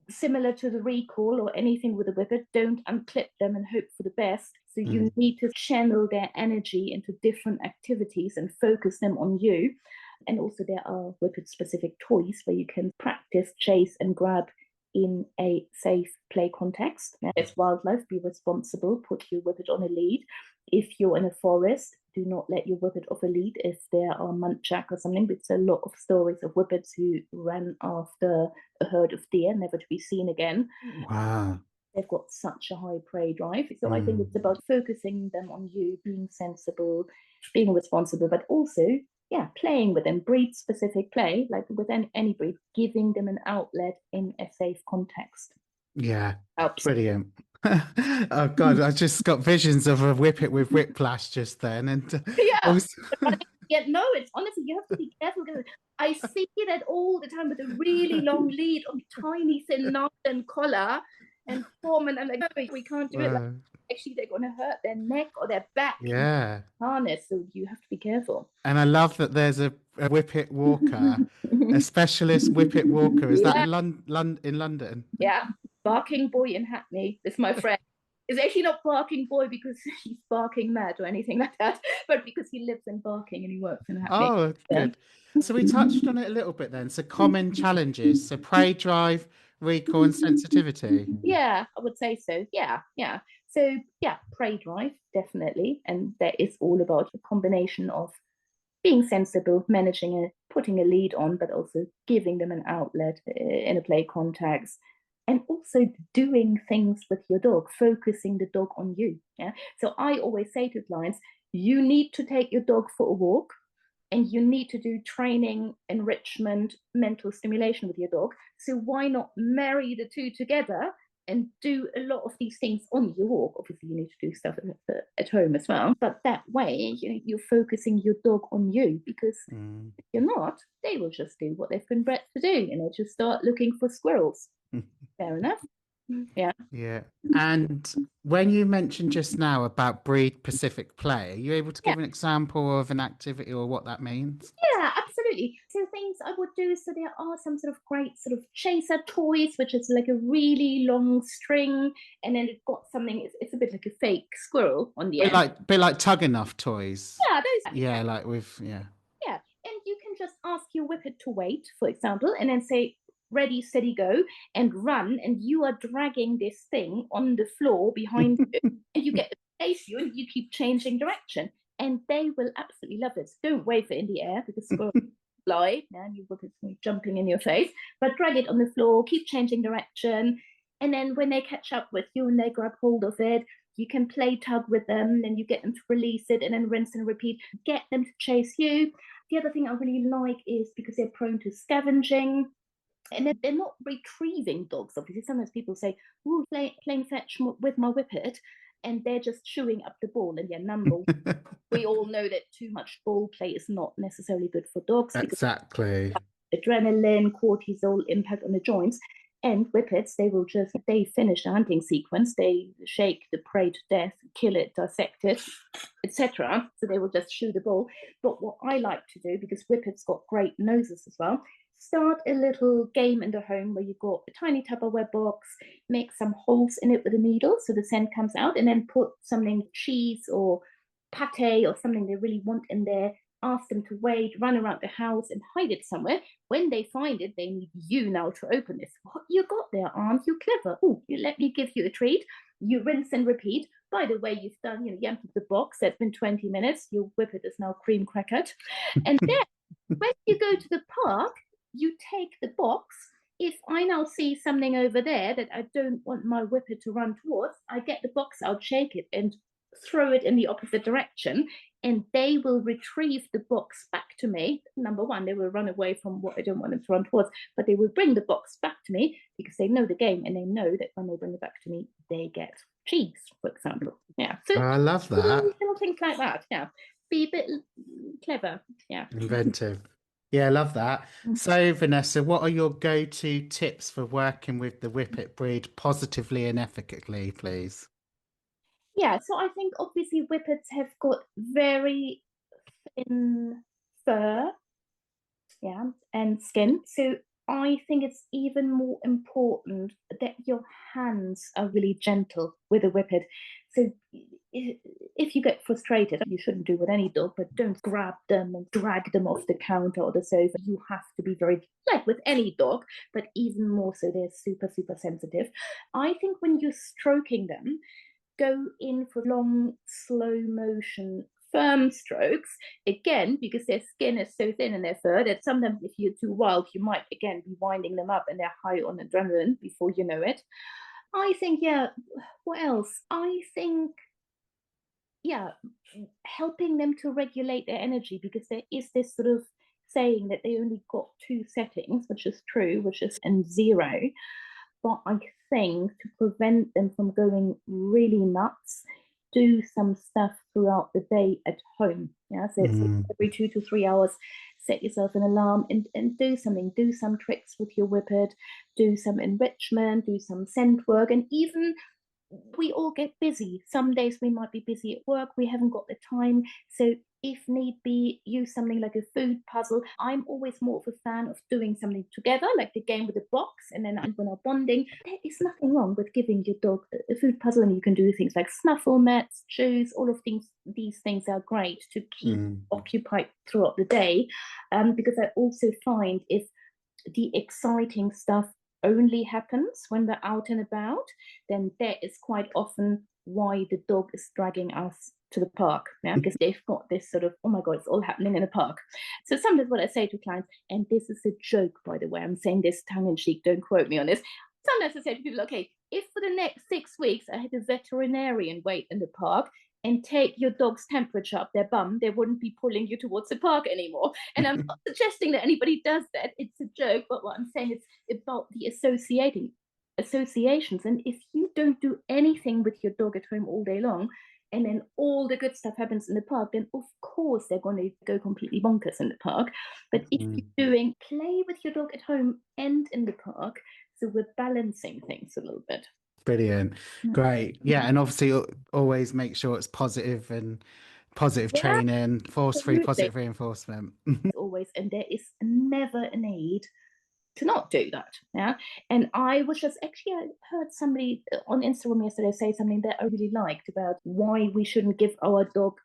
similar to the recall or anything with a Whippet, don't unclip them and hope for the best. So you need to channel their energy into different activities and focus them on you. And also there are Whippet specific toys where you can practice chase and grab in a safe play context. Now, as wildlife, be responsible, put your Whippet on a lead. If you're in a forest, do not let your Whippet off a lead if there are muntjac or something. It's a lot of stories of Whippets who ran after a herd of deer, never to be seen again. Wow. they've got such a high prey drive. So I think it's about focusing them on you, being sensible, being responsible, but also, playing with them, breed-specific play, like with any breed, giving them an outlet in a safe context. Yeah, Helps. brilliant. Oh God, I just got visions of a Whippet with whiplash just then, and also... No, it's honestly, you have to be careful because I see that all the time with a really long lead on tiny thin knot and collar and form, and I'm like, no, we can't do it. Like, actually, they're going to hurt their neck or their back. Yeah. Harness, so you have to be careful. And I love that there's a Whippet walker, a specialist Whippet walker. Is that in London? Yeah, Barking Boy in Hackney is my friend. It's actually not Barking Boy because he's barking mad or anything like that, but because he lives in Barking and he works in Hackney. Oh, good. So we touched on it a little bit then. So common challenges, so prey drive, recall and sensitivity. Yeah, I would say so. Yeah. So prey drive, definitely. And that is all about a combination of being sensible, managing putting a lead on, but also giving them an outlet in a play context. And also doing things with your dog, focusing the dog on you. Yeah. So I always say to clients, you need to take your dog for a walk and you need to do training, enrichment, mental stimulation with your dog. So why not marry the two together and do a lot of these things on your walk? Obviously, you need to do stuff at home as well. But that way, you're focusing your dog on you, because if you're not, they will just do what they've been bred to do, and they'll just start looking for squirrels. Fair enough. Yeah. Yeah. And when you mentioned just now about breed-specific play, are you able to give an example of an activity or what that means? Yeah, absolutely. So things I would do, so there are some sort of great sort of chaser toys, which is like a really long string, and then it's got something, it's a bit like a fake squirrel on the end. Bit like tug enough toys. Yeah, those. Yeah, like with, Yeah, and you can just ask your Whippet to wait, for example, and then say, ready, steady, go, and run, and you are dragging this thing on the floor behind you, and you get to chase you, and you keep changing direction, and they will absolutely love it. Don't wave it in the air because squirrels fly, and you Whippet's jumping in your face, but drag it on the floor, keep changing direction, and then when they catch up with you and they grab hold of it, you can play tug with them, then you get them to release it, and then rinse and repeat, get them to chase you. The other thing I really like is because they're prone to scavenging, and they're not retrieving dogs. Obviously, sometimes people say, "Oh, playing fetch with my Whippet," and they're just chewing up the ball. And number we all know that too much ball play is not necessarily good for dogs. Exactly. Adrenaline, cortisol impact on the joints. And Whippets, they finish the hunting sequence, they shake the prey to death, kill it, dissect it, etc. So they will just chew the ball. But what I like to do, because Whippets got great noses as well, start a little game in the home where you've got a tiny Tupperware box, make some holes in it with a needle so the scent comes out, and then put something, cheese or pate or something they really want in there. Ask them to wait, run around the house and hide it somewhere. When they find it, they need you now to open this. What you got there, aren't you clever? Oh, you let me give you a treat. You rinse and repeat. By the way, you've done, you emptied the box. That's been 20 minutes. Your Whippet is now cream crackered. And then when you go to the park, you take the box. If I now see something over there that I don't want my Whippet to run towards, I get the box out, shake it, and throw it in the opposite direction, and they will retrieve the box back to me. Number one, they will run away from what I don't want them to run towards, but they will bring the box back to me because they know the game, and they know that when they bring it back to me, they get cheese, for example. Yeah. So I love that. Little things like that. Yeah. Be a bit clever. Yeah. Inventive. Yeah, I love that. So, Vanessa, what are your go-to tips for working with the Whippet breed positively and ethically, please? Yeah, so I think obviously Whippets have got very thin fur, and skin. So I think it's even more important that your hands are really gentle with a Whippet. So if you get frustrated, you shouldn't do with any dog, but don't grab them and drag them off the counter or the sofa. You have to be very, like with any dog, but even more so, they're super, super sensitive. I think when you're stroking them, go in for long, slow motion, firm strokes, again, because their skin is so thin and their fur that sometimes if you're too wild, you might, again, be winding them up and they're high on adrenaline before you know it. I think, yeah, what else? I think, yeah, helping them to regulate their energy, because there is this sort of saying that they only got two settings, which is true, which is and zero. But I think to prevent them from going really nuts, do some stuff throughout the day at home. Yeah, so it's every 2 to 3 hours, set yourself an alarm and do something. Do some tricks with your Whippet, do some enrichment, do some scent work, and even we all get busy. Some days we might be busy at work, we haven't got the time. So if need be, use something like a food puzzle. I'm always more of a fan of doing something together, like the game with the box, and then when I'm bonding, there is nothing wrong with giving your dog a food puzzle, and you can do things like snuffle mats, chews, all of these things are great to keep occupied throughout the day. Because I also find if the exciting stuff only happens when we're out and about, then that is quite often why the dog is dragging us to the park. Yeah, because they've got this sort of, oh my God, it's all happening in the park. So sometimes what I say to clients, and this is a joke, by the way, I'm saying this tongue in cheek, don't quote me on this. Sometimes I say to people, okay, if for the next 6 weeks I had a veterinarian wait in the park and take your dog's temperature up their bum, they wouldn't be pulling you towards the park anymore. And I'm not suggesting that anybody does that. It's a joke, but what I'm saying is about the associations. And if you don't do anything with your dog at home all day long, and then all the good stuff happens in the park, then of course they're going to go completely bonkers in the park. But if you're doing play with your dog at home and in the park, so we're balancing things a little bit. Brilliant. Great. Yeah. And obviously always make sure it's positive and positive Yeah, training, force-free absolutely. positive reinforcement. Always, and there is never a need to not do that. Yeah. And I was just actually, I heard somebody on Instagram yesterday say something that I really liked about why we shouldn't give our dog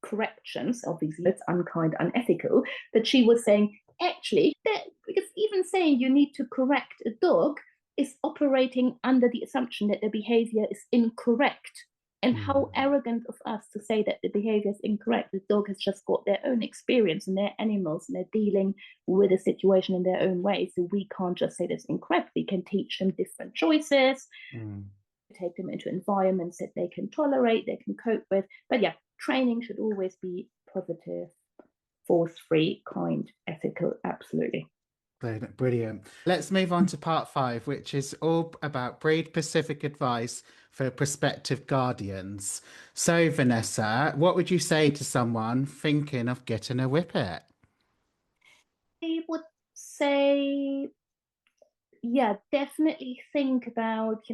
corrections. Obviously, it's unkind, unethical. But she was saying, actually, that because even saying you need to correct a dog is operating under the assumption that the behavior is incorrect. And how arrogant of us to say that the behavior is incorrect. The dog has just got their own experience and they're animals and they're dealing with a situation in their own way. So we can't just say that's incorrect. We can teach them different choices, take them into environments that they can tolerate, they can cope with. But yeah, training should always be positive, force-free, kind, ethical, absolutely. Brilliant. Let's move on to part 5, which is all about breed-specific advice for prospective guardians. So, Vanessa, what would you say to someone thinking of getting a Whippet? I would say, yeah, definitely think about,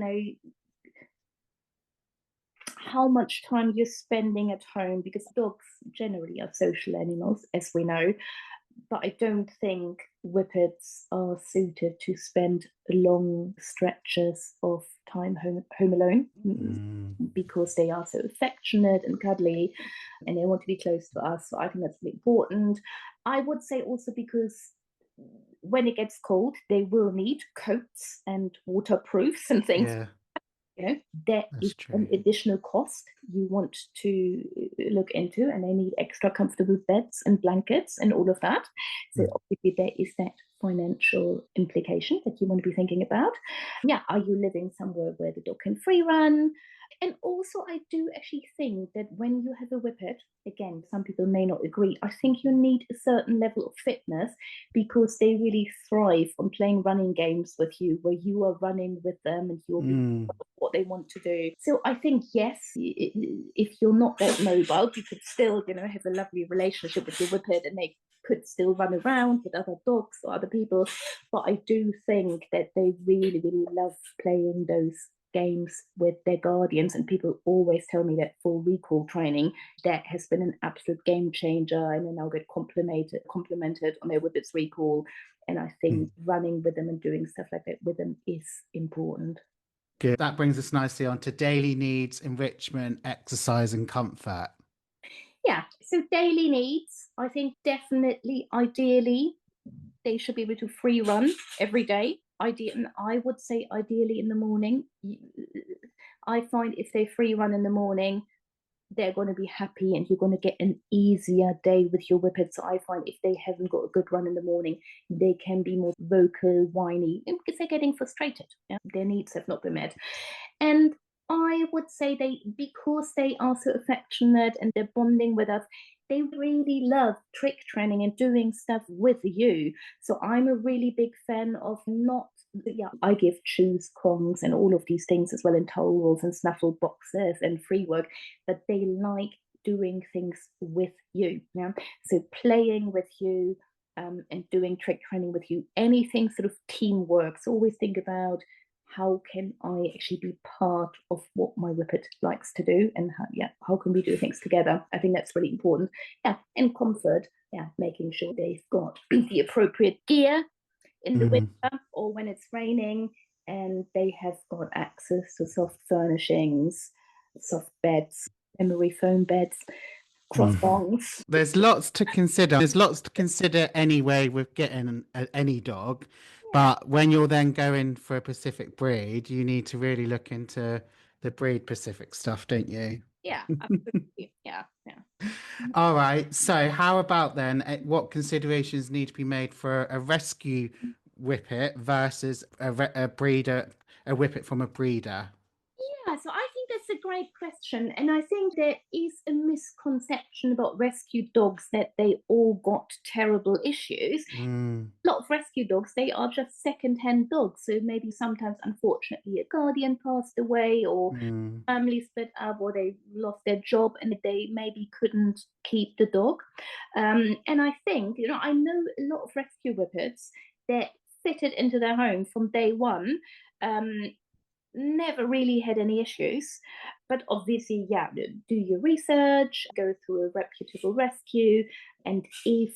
how much time you're spending at home, because dogs generally are social animals, as we know. But I don't think Whippets are suited to spend long stretches of time home alone, because they are so affectionate and cuddly and they want to be close to us. So I think that's really important. I would say also because when it gets cold, they will need coats and waterproofs and things. Yeah, There that's is an true. additional cost you want to look into, and they need extra comfortable beds and blankets and all of that. So obviously there is that financial implication that you want to be thinking about. Yeah, are you living somewhere where the dog can free run? And also, I do actually think that when you have a Whippet, again, some people may not agree, I think you need a certain level of fitness, because they really thrive on playing running games with you, where you are running with them and you're what they want to do. So I think, yes, if you're not that mobile, you could still, have a lovely relationship with your Whippet, and they could still run around with other dogs or other people. But I do think that they really, really love playing those games with their guardians, and people always tell me that for recall training, that has been an absolute game changer, and then they'll get complimented on their Whippets recall. And I think running with them and doing stuff like that with them is important. Good. That brings us nicely on to daily needs, enrichment, exercise, and comfort. Yeah, so daily needs, I think definitely, ideally, they should be able to free run every day. And I would say ideally in the morning. I find if they free run in the morning, they're going to be happy and you're going to get an easier day with your Whippets. So I find if they haven't got a good run in the morning, they can be more vocal, whiny, because they're getting frustrated. Yeah? Their needs have not been met. And I would say because they are so affectionate and they're bonding with us, they really love trick training and doing stuff with you. So I'm a really big fan of I give chews, kongs, and all of these things as well, and towels and snuffle boxes and free work, but they like doing things with you. Yeah? So playing with you and doing trick training with you, anything sort of teamwork. So always think about, how can I actually be part of what my Whippet likes to do, and how can we do things together? I think that's really important. Yeah, and comfort. Yeah, making sure they've got the appropriate gear in the winter or when it's raining, and they have got access to soft furnishings, soft beds, memory foam beds, crossbongs. There's lots to consider. There's lots to consider anyway with getting any dog. But when you're then going for a specific breed, you need to really look into the breed specific stuff, don't you? Yeah, absolutely. Yeah. All right. So how about then what considerations need to be made for a rescue Whippet versus a breeder, a Whippet from a breeder? Yeah, so I think that's a great question. And I think there is a misconception about rescue dogs that they all got terrible issues. A lot of rescue dogs, they are just second-hand dogs. So maybe sometimes, unfortunately, a guardian passed away, or family split up, or they lost their job and they maybe couldn't keep the dog. And I think, I know a lot of rescue Whippets that fitted into their home from day one. Never really had any issues, but obviously, do your research, go through a reputable rescue, and if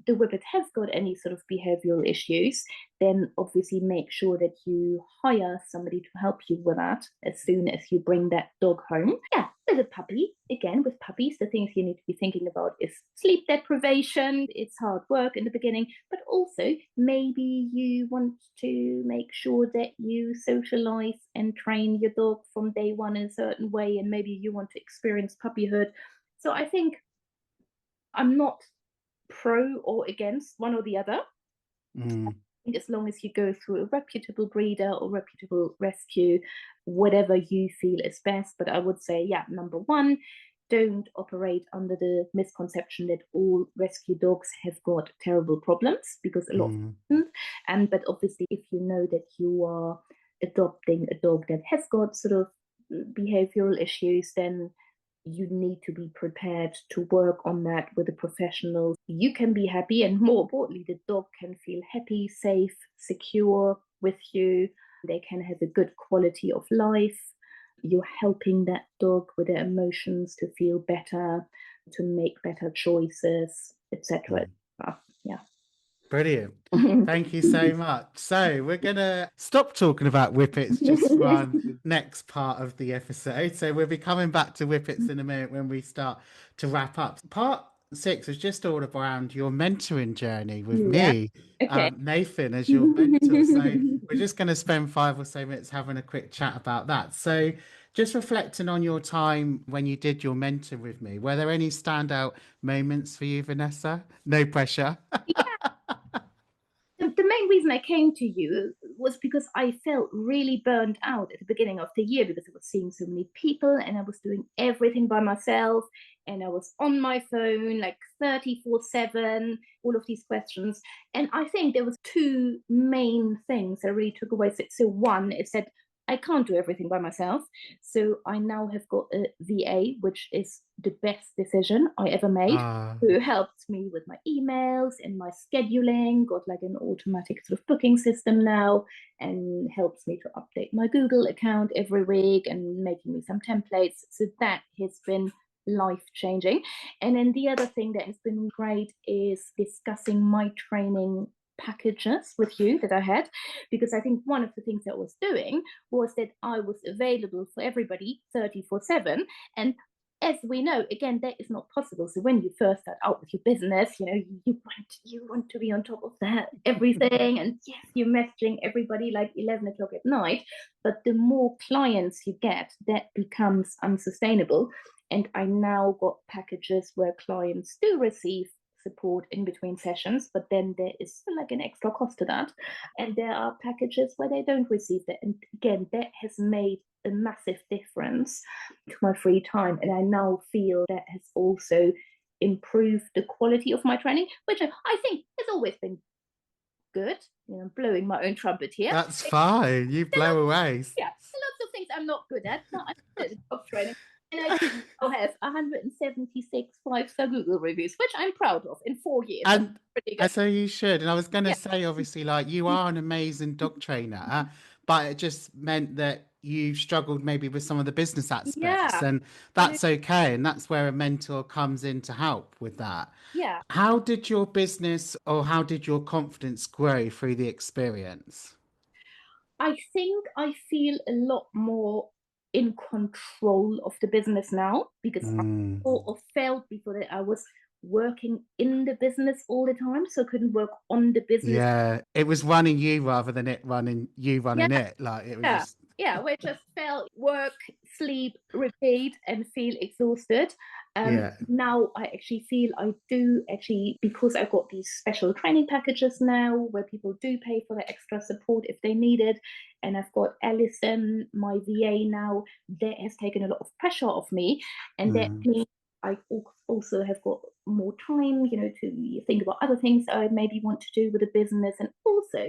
the Whippet has got any sort of behavioral issues, then obviously make sure that you hire somebody to help you with that as soon as you bring that dog home. Yeah, with a puppy, again, with puppies, the things you need to be thinking about is sleep deprivation. It's hard work in the beginning, but also maybe you want to make sure that you socialize and train your dog from day one in a certain way, and maybe you want to experience puppyhood. So I think I'm not pro or against one or the other. I think as long as you go through a reputable breeder or reputable rescue, whatever you feel is best. But I would say, number one, don't operate under the misconception that all rescue dogs have got terrible problems, because a lot of but obviously, if you know that you are adopting a dog that has got sort of behavioral issues, then you need to be prepared to work on that with a professional. You can be happy, and more importantly, the dog can feel happy, safe, secure with you. They can have a good quality of life. You're helping that dog with their emotions to feel better, to make better choices, etc. Yeah. Brilliant. Thank you so much. So we're going to stop talking about Whippets just for the next part of the episode. So we'll be coming back to Whippets in a minute when we start to wrap up. Part 6 is just all around your mentoring journey with me, Nathan, as your mentor. So we're just going to spend 5 or so minutes having a quick chat about that. So just reflecting on your time when you did your mentor with me, were there any standout moments for you, Vanessa? No pressure. The main reason I came to you was because I felt really burned out at the beginning of the year, because I was seeing so many people and I was doing everything by myself, and I was on my phone like 34/7, all of these questions. And I think there was 2 main things I really took away. So one is that I can't do everything by myself. So I now have got a VA, which is the best decision I ever made, who helped me with my emails and my scheduling, got like an automatic sort of booking system now, and helps me to update my Google account every week and making me some templates. So that has been life-changing. And then the other thing that has been great is discussing my training packages with you that I had, because I think one of the things that I was doing was that I was available for everybody 34/7, and as we know, again, that is not possible. So when you first start out with your business, you want to be on top of that everything, and yes, you're messaging everybody like 11 o'clock at night, but the more clients you get, that becomes unsustainable. And I now got packages where clients do receive support in between sessions, but then there is like an extra cost to that. And there are packages where they don't receive that. And again, that has made a massive difference to my free time. And I now feel that has also improved the quality of my training, which I think has always been good. You know, I'm blowing my own trumpet here. That's fine. You blow away. Yeah, lots of things I'm not good at, but I'm good at dog training. And I still have 176 five-star Google reviews, which I'm proud of in 4 years. That's And pretty and good. so you should. And I was going to Yeah. say, obviously, like you are an amazing dog trainer, but it just meant that you struggled maybe with some of the business aspects, Yeah. and And that's okay. And that's where a mentor comes in to help with that. yeah, How did your business or how did your confidence grow through the experience? I think I feel a lot more in control of the business now because I Mm, sort of felt before that I was working in the business all the time, so I couldn't work on the business. yeah, it was running you rather than it running you Yeah, running it. Like it was yeah, just, yeah, we just felt work, sleep, repeat, and feel exhausted. yeah. Now I actually feel I do actually, because I've got these special training packages now where people do pay for the extra support if they need it. And I've got Alison, my VA now, that has taken a lot of pressure off me. And that Mm, means I also have got more time, you know, to think about other things I maybe want to do with the business, and also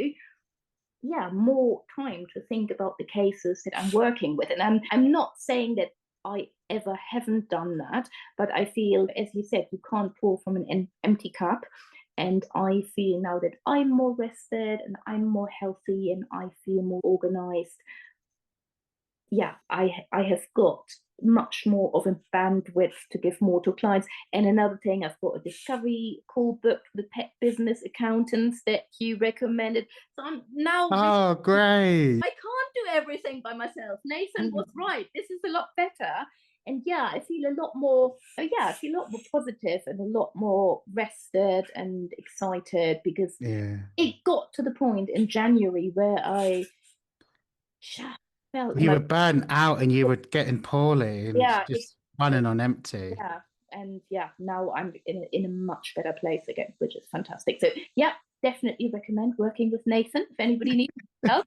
yeah, more time to think about the cases that I'm working with. And I'm not saying that I ever haven't done that, but I feel, as you said, you can't pour from an empty cup. And I feel now that I'm more rested and I'm more healthy and I feel more organized. Yeah, I have got much more of a bandwidth to give more to clients. And another thing, I've got a discovery call book for the pet business accountants that you recommended. So I'm now really, oh, great. I can't do everything by myself. Nathan was right. This is a lot better. And yeah, I feel a lot more, I feel a lot more positive and a lot more rested and excited because Yeah. it got to the point in January where I felt You like, were burnt out and you were getting poorly and yeah, just running on empty. yeah, and yeah, now I'm in a much better place again, which is fantastic. So yeah, definitely recommend working with Nathan if anybody needs help.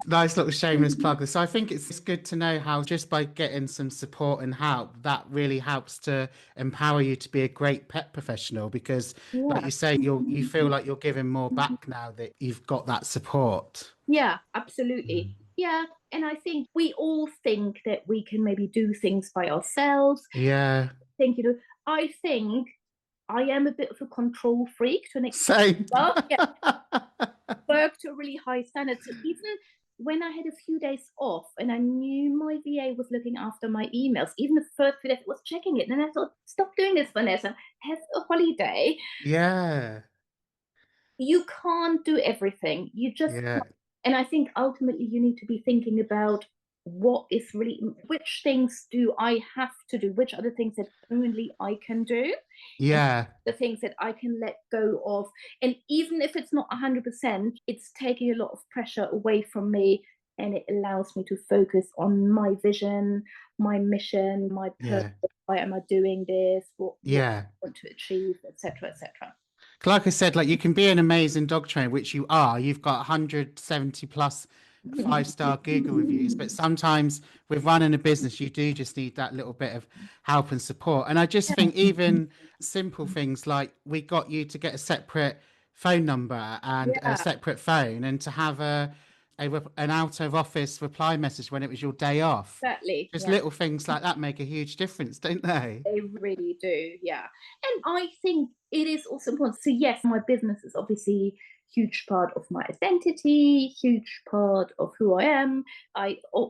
Nice little shameless plug. So I think it's good to know how just by getting some support and help, that really helps to empower you to be a great pet professional because like Yeah, you say, you feel like you're giving more back now that you've got that support. yeah, absolutely. Mm. Yeah, and I think we all think that we can maybe do things by ourselves. Yeah. Think, you know, I think I am a bit of a control freak to an extent. Same. Well, yeah, work to a really high standard. So even when I had a few days off and I knew my VA was looking after my emails, even the first few days I was checking it. And I thought, stop doing this, Vanessa. Have a holiday. Yeah. You can't do everything. You just Yeah. can't. And I think ultimately you need to be thinking about what is really, which things do I have to do, which are the things that only I can do, and Yeah. the things that I can let go of. And even if it's not 100%, it's taking a lot of pressure away from me and it allows me to focus on my vision, my mission, my purpose. Yeah. Why am I doing this? What Yeah. I want to achieve, etc., etc. Like I said, like you can be an amazing dog trainer, which you are. You've got 170 plus five-star Google reviews, but sometimes with running a business, you do just need that little bit of help and support. And I just think even simple things like we got you to get a separate phone number and a Yeah, separate phone and to have an out of office reply message when it was your day off. exactly. Just Yeah. little things like that make a huge difference, don't they? They really do, yeah. And I think it is also important. So yes, my business is obviously huge part of my identity, huge part of who I am.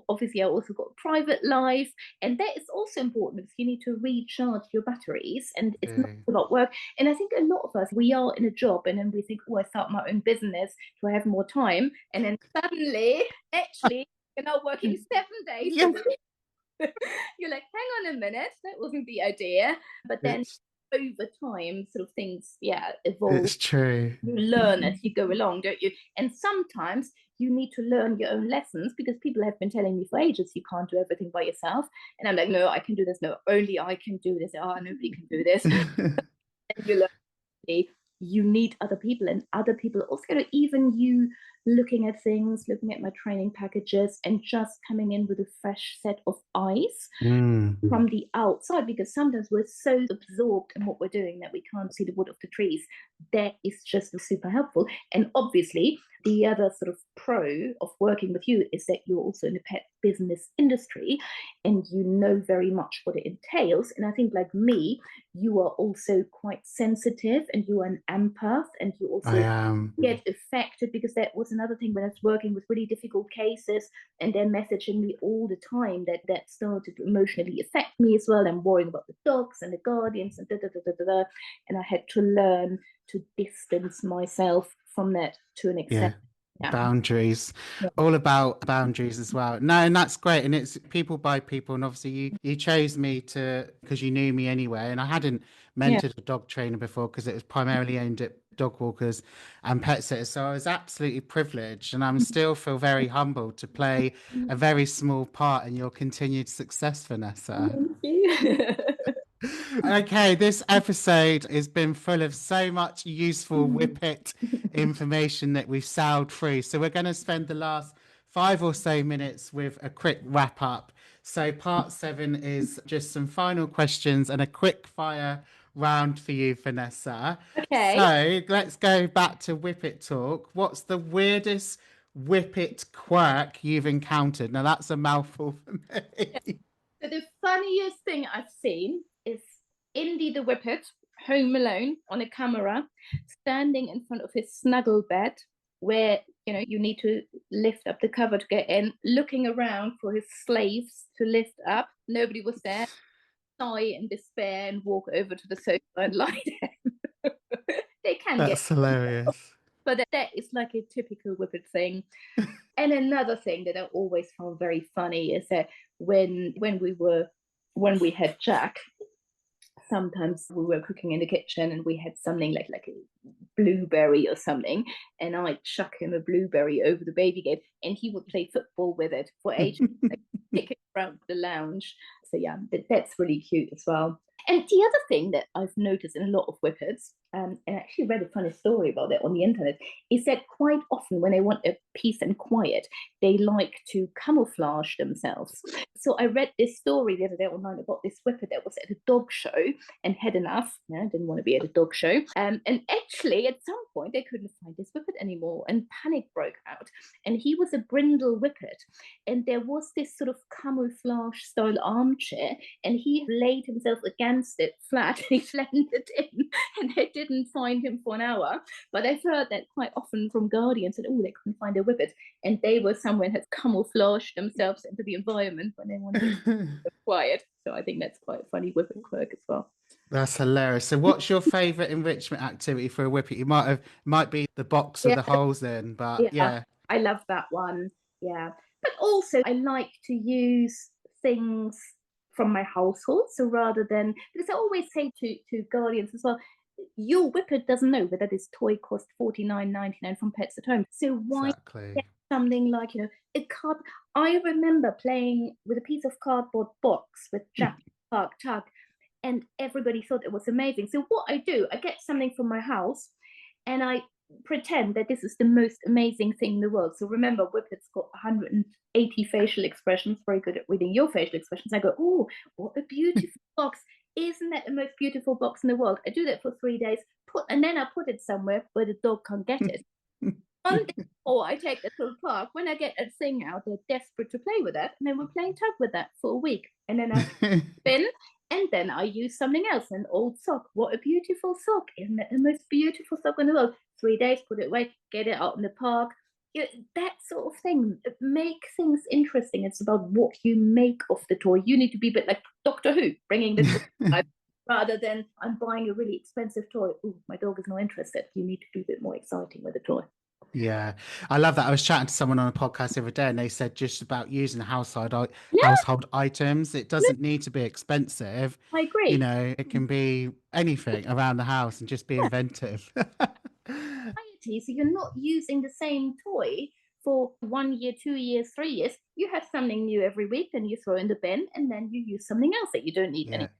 Obviously I also got a private life, and that is also important because you need to recharge your batteries, and it's not Do. a lot of work. And I think a lot of us we are in a job, and then we think, oh, I start my own business, do I have more time? And then suddenly, actually, you're now working 7 days a Yeah. week. You're like, hang on a minute, that wasn't the idea. But then It's over time, sort of things, yeah, evolve. it's true. You learn as you go along, don't you? And sometimes you need to learn your own lessons, because people have been telling me for ages you can't do everything by yourself. And I'm like, no, I can do this. No, only I can do this. Oh, nobody can do this. And you learn, you need other people, and other people also, even you looking at things, looking at my training packages, and just coming in with a fresh set of eyes from the outside, because sometimes we're so absorbed in what we're doing that we can't see the wood of the trees. That is just super helpful. And obviously, the other sort of pro of working with you is that you're also in the pet business industry and you know very much what it entails. And I think, like me, you are also quite sensitive and you are an empath, and you also get affected, because that was another thing when I was working with really difficult cases and they're messaging me all the time, that started to emotionally affect me as well. I'm worrying about the dogs and the guardians and and I had to learn to distance myself from that to an extent. Boundaries, all about boundaries as well. No, and that's great. And it's people by people. And obviously you chose me because you knew me anyway. And I hadn't mentored a dog trainer before, because it was primarily aimed at dog walkers and pet sitters. So I was absolutely privileged, and I'm still feel very humbled to play a very small part in your continued success, Vanessa. Thank you. Okay, this episode has been full of so much useful Whippet information that we've sailed through. So we're going to spend the last 5 or so minutes with a quick wrap up. So part 7 is just some final questions and a quick fire round for you, Vanessa. Okay. So let's go back to Whippet talk. What's the weirdest Whippet quirk you've encountered? Now that's a mouthful for me. So the funniest thing I've seen is Indy the Whippet, home alone on a camera, standing in front of his snuggle bed, where you need to lift up the cover to get in, looking around for his slaves to lift up. Nobody was there. Sigh in despair and walk over to the sofa and lie down. They can That's hilarious. but that is like a typical Whippet thing. And another thing that I always found very funny is that when we had Jack, sometimes we were cooking in the kitchen and we had something like a blueberry or something, and I'd chuck him a blueberry over the baby gate and he would play football with it for ages, like kicking around the lounge. So yeah, that's really cute as well. And the other thing that I've noticed in a lot of Whippets, and I actually read a funny story about it on the internet, is that quite often when they want a peace and quiet, they like to camouflage themselves. So I read this story the other day online about this Whippet that was at a dog show and had enough. Didn't want to be at a dog show. And actually, at some point, they couldn't find this Whippet anymore, and panic broke out. And he was a brindle Whippet, and there was this sort of camouflage style armchair, and he laid himself against it flat. He landed in, and they didn't find him for an hour. But I've heard that quite often from guardians that they couldn't find their Whippet, and they were somewhere had camouflaged themselves into the environment when they wanted to be quiet. So I think that's quite a funny Whippet quirk as well. That's hilarious. So what's your favourite enrichment activity for a Whippet? You might be the box with the holes in, but yeah. I love that one. Yeah. But also I like to use things from my household. So rather than, because I always say to guardians as well, your Whippet doesn't know that this toy cost $49.99 from Pets at Home. So why get something like, a card? I remember playing with a piece of cardboard box with Jack Park Tug, and everybody thought it was amazing. So what I do, I get something from my house and I pretend that this is the most amazing thing in the world. So remember, Whippet's got 180 facial expressions, very good at reading your facial expressions. I go, oh, what a beautiful box. Isn't that the most beautiful box in the world? I do that for 3 days, and then I put it somewhere where the dog can't get it. One day before I take it to the park, when I get a thing out, they're desperate to play with that, and then we're playing tug with that for a week. And then I spin, and then I use something else, an old sock. What a beautiful sock. Isn't it the most beautiful sock in the world? 3 days, put it away, get it out in the park. That sort of thing. Make things interesting. It's about what you make of the toy. You need to be a bit like Doctor Who, bringing the toy rather than I'm buying a really expensive toy. Oh, my dog is not interested. You need to be a bit more exciting with the toy. Yeah, I love that. I was chatting to someone on a podcast the other day and they said just about using household items. It doesn't need to be expensive. I agree. It can be anything around the house and just be inventive. So you're not using the same toy for 1 year, 2 years, 3 years, you have something new every week, then you throw in the bin, and then you use something else that you don't need anymore.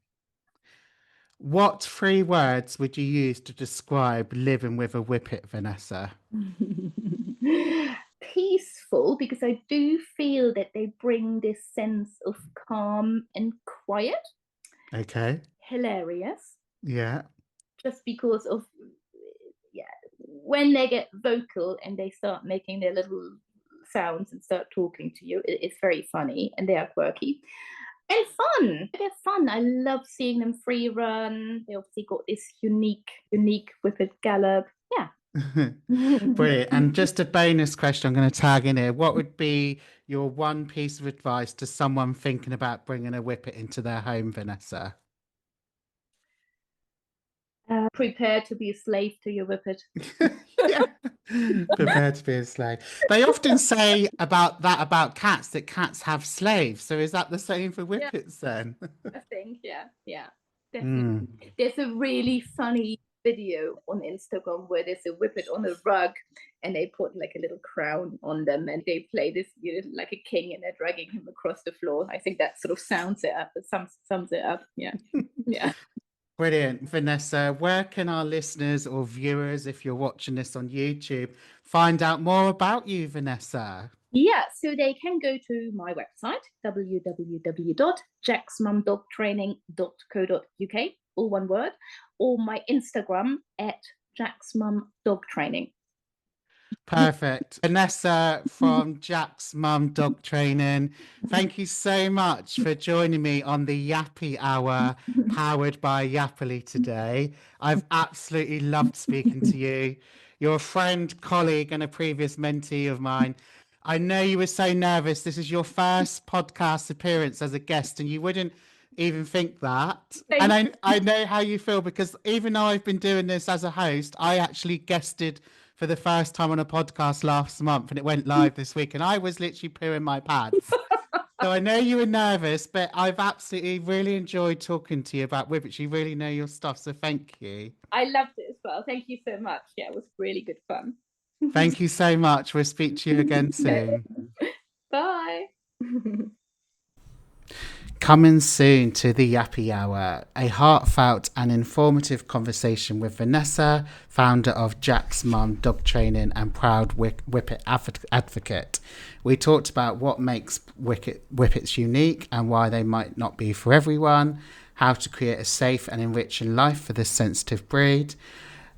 What 3 words would you use to describe living with a Whippet, Vanessa? Peaceful, because I do feel that they bring this sense of calm and quiet. Okay. Hilarious. Yeah. Just because of, when they get vocal and they start making their little sounds and start talking to you, it's very funny, and they are quirky. And fun. They're fun. I love seeing them free run. They obviously got this unique Whippet gallop. Yeah. Brilliant. And just a bonus question I'm going to tag in here. What would be your one piece of advice to someone thinking about bringing a Whippet into their home, Vanessa? Prepare to be a slave to your Whippet. Yeah. Prepare to be a slave. They often say about cats that cats have slaves. So is that the same for Whippets then? I think, yeah, definitely. There's a really funny video on Instagram where there's a Whippet on a rug, and they put like a little crown on them, and they play this, like a king, and they're dragging him across the floor. I think that sort of sums it up. Yeah. Yeah. Brilliant. Vanessa, where can our listeners or viewers, if you're watching this on YouTube, find out more about you, Vanessa? Yeah, so they can go to my website, www.jacksmumdogtraining.co.uk, all one word, or my Instagram at jacksmumdogtraining. Perfect. Vanessa from Jack's Mum Dog Training, thank you so much for joining me on the Yappy Hour powered by Yappily today. I've absolutely loved speaking to you. You're a friend, colleague, and a previous mentee of mine. I know you were so nervous. This is your first podcast appearance as a guest, and you wouldn't even think that. And I know how you feel, because even though I've been doing this as a host, I actually guested for the first time on a podcast last month, and it went live this week, and I was literally pooing my pants. So I know you were nervous, but I've absolutely really enjoyed talking to you about Whippets. You really know your stuff, so thank you. I loved it as well. Thank you so much. Yeah, it was really good fun. Thank you so much. We'll speak to you again soon. Bye. Coming soon to the Yappy Hour, a heartfelt and informative conversation with Vanessa, founder of Jack's Mum Dog Training and proud Whippet advocate. We talked about what makes Whippets unique and why they might not be for everyone, how to create a safe and enriching life for this sensitive breed,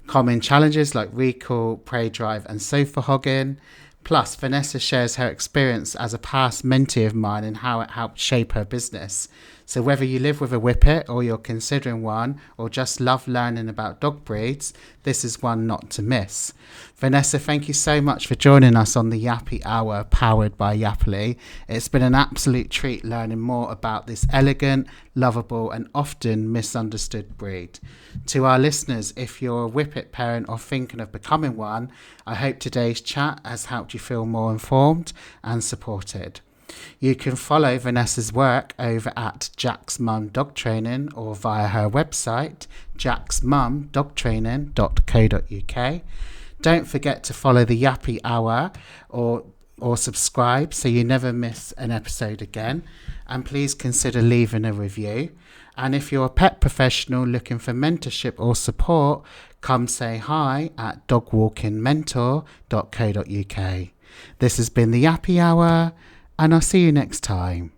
common challenges like recall, prey drive and sofa hogging. Plus, Vanessa shares her experience as a past mentee of mine and how it helped shape her business. So whether you live with a Whippet or you're considering one or just love learning about dog breeds, this is one not to miss. Vanessa, thank you so much for joining us on the Yappy Hour powered by Yappily. It's been an absolute treat learning more about this elegant, lovable and often misunderstood breed. To our listeners, if you're a Whippet parent or thinking of becoming one, I hope today's chat has helped you feel more informed and supported. You can follow Vanessa's work over at Jack's Mum Dog Training or via her website, jacksmumdogtraining.co.uk. Don't forget to follow the Yappy Hour or subscribe so you never miss an episode again. And please consider leaving a review. And if you're a pet professional looking for mentorship or support, come say hi at dogwalkingmentor.co.uk. This has been the Yappy Hour, and I'll see you next time.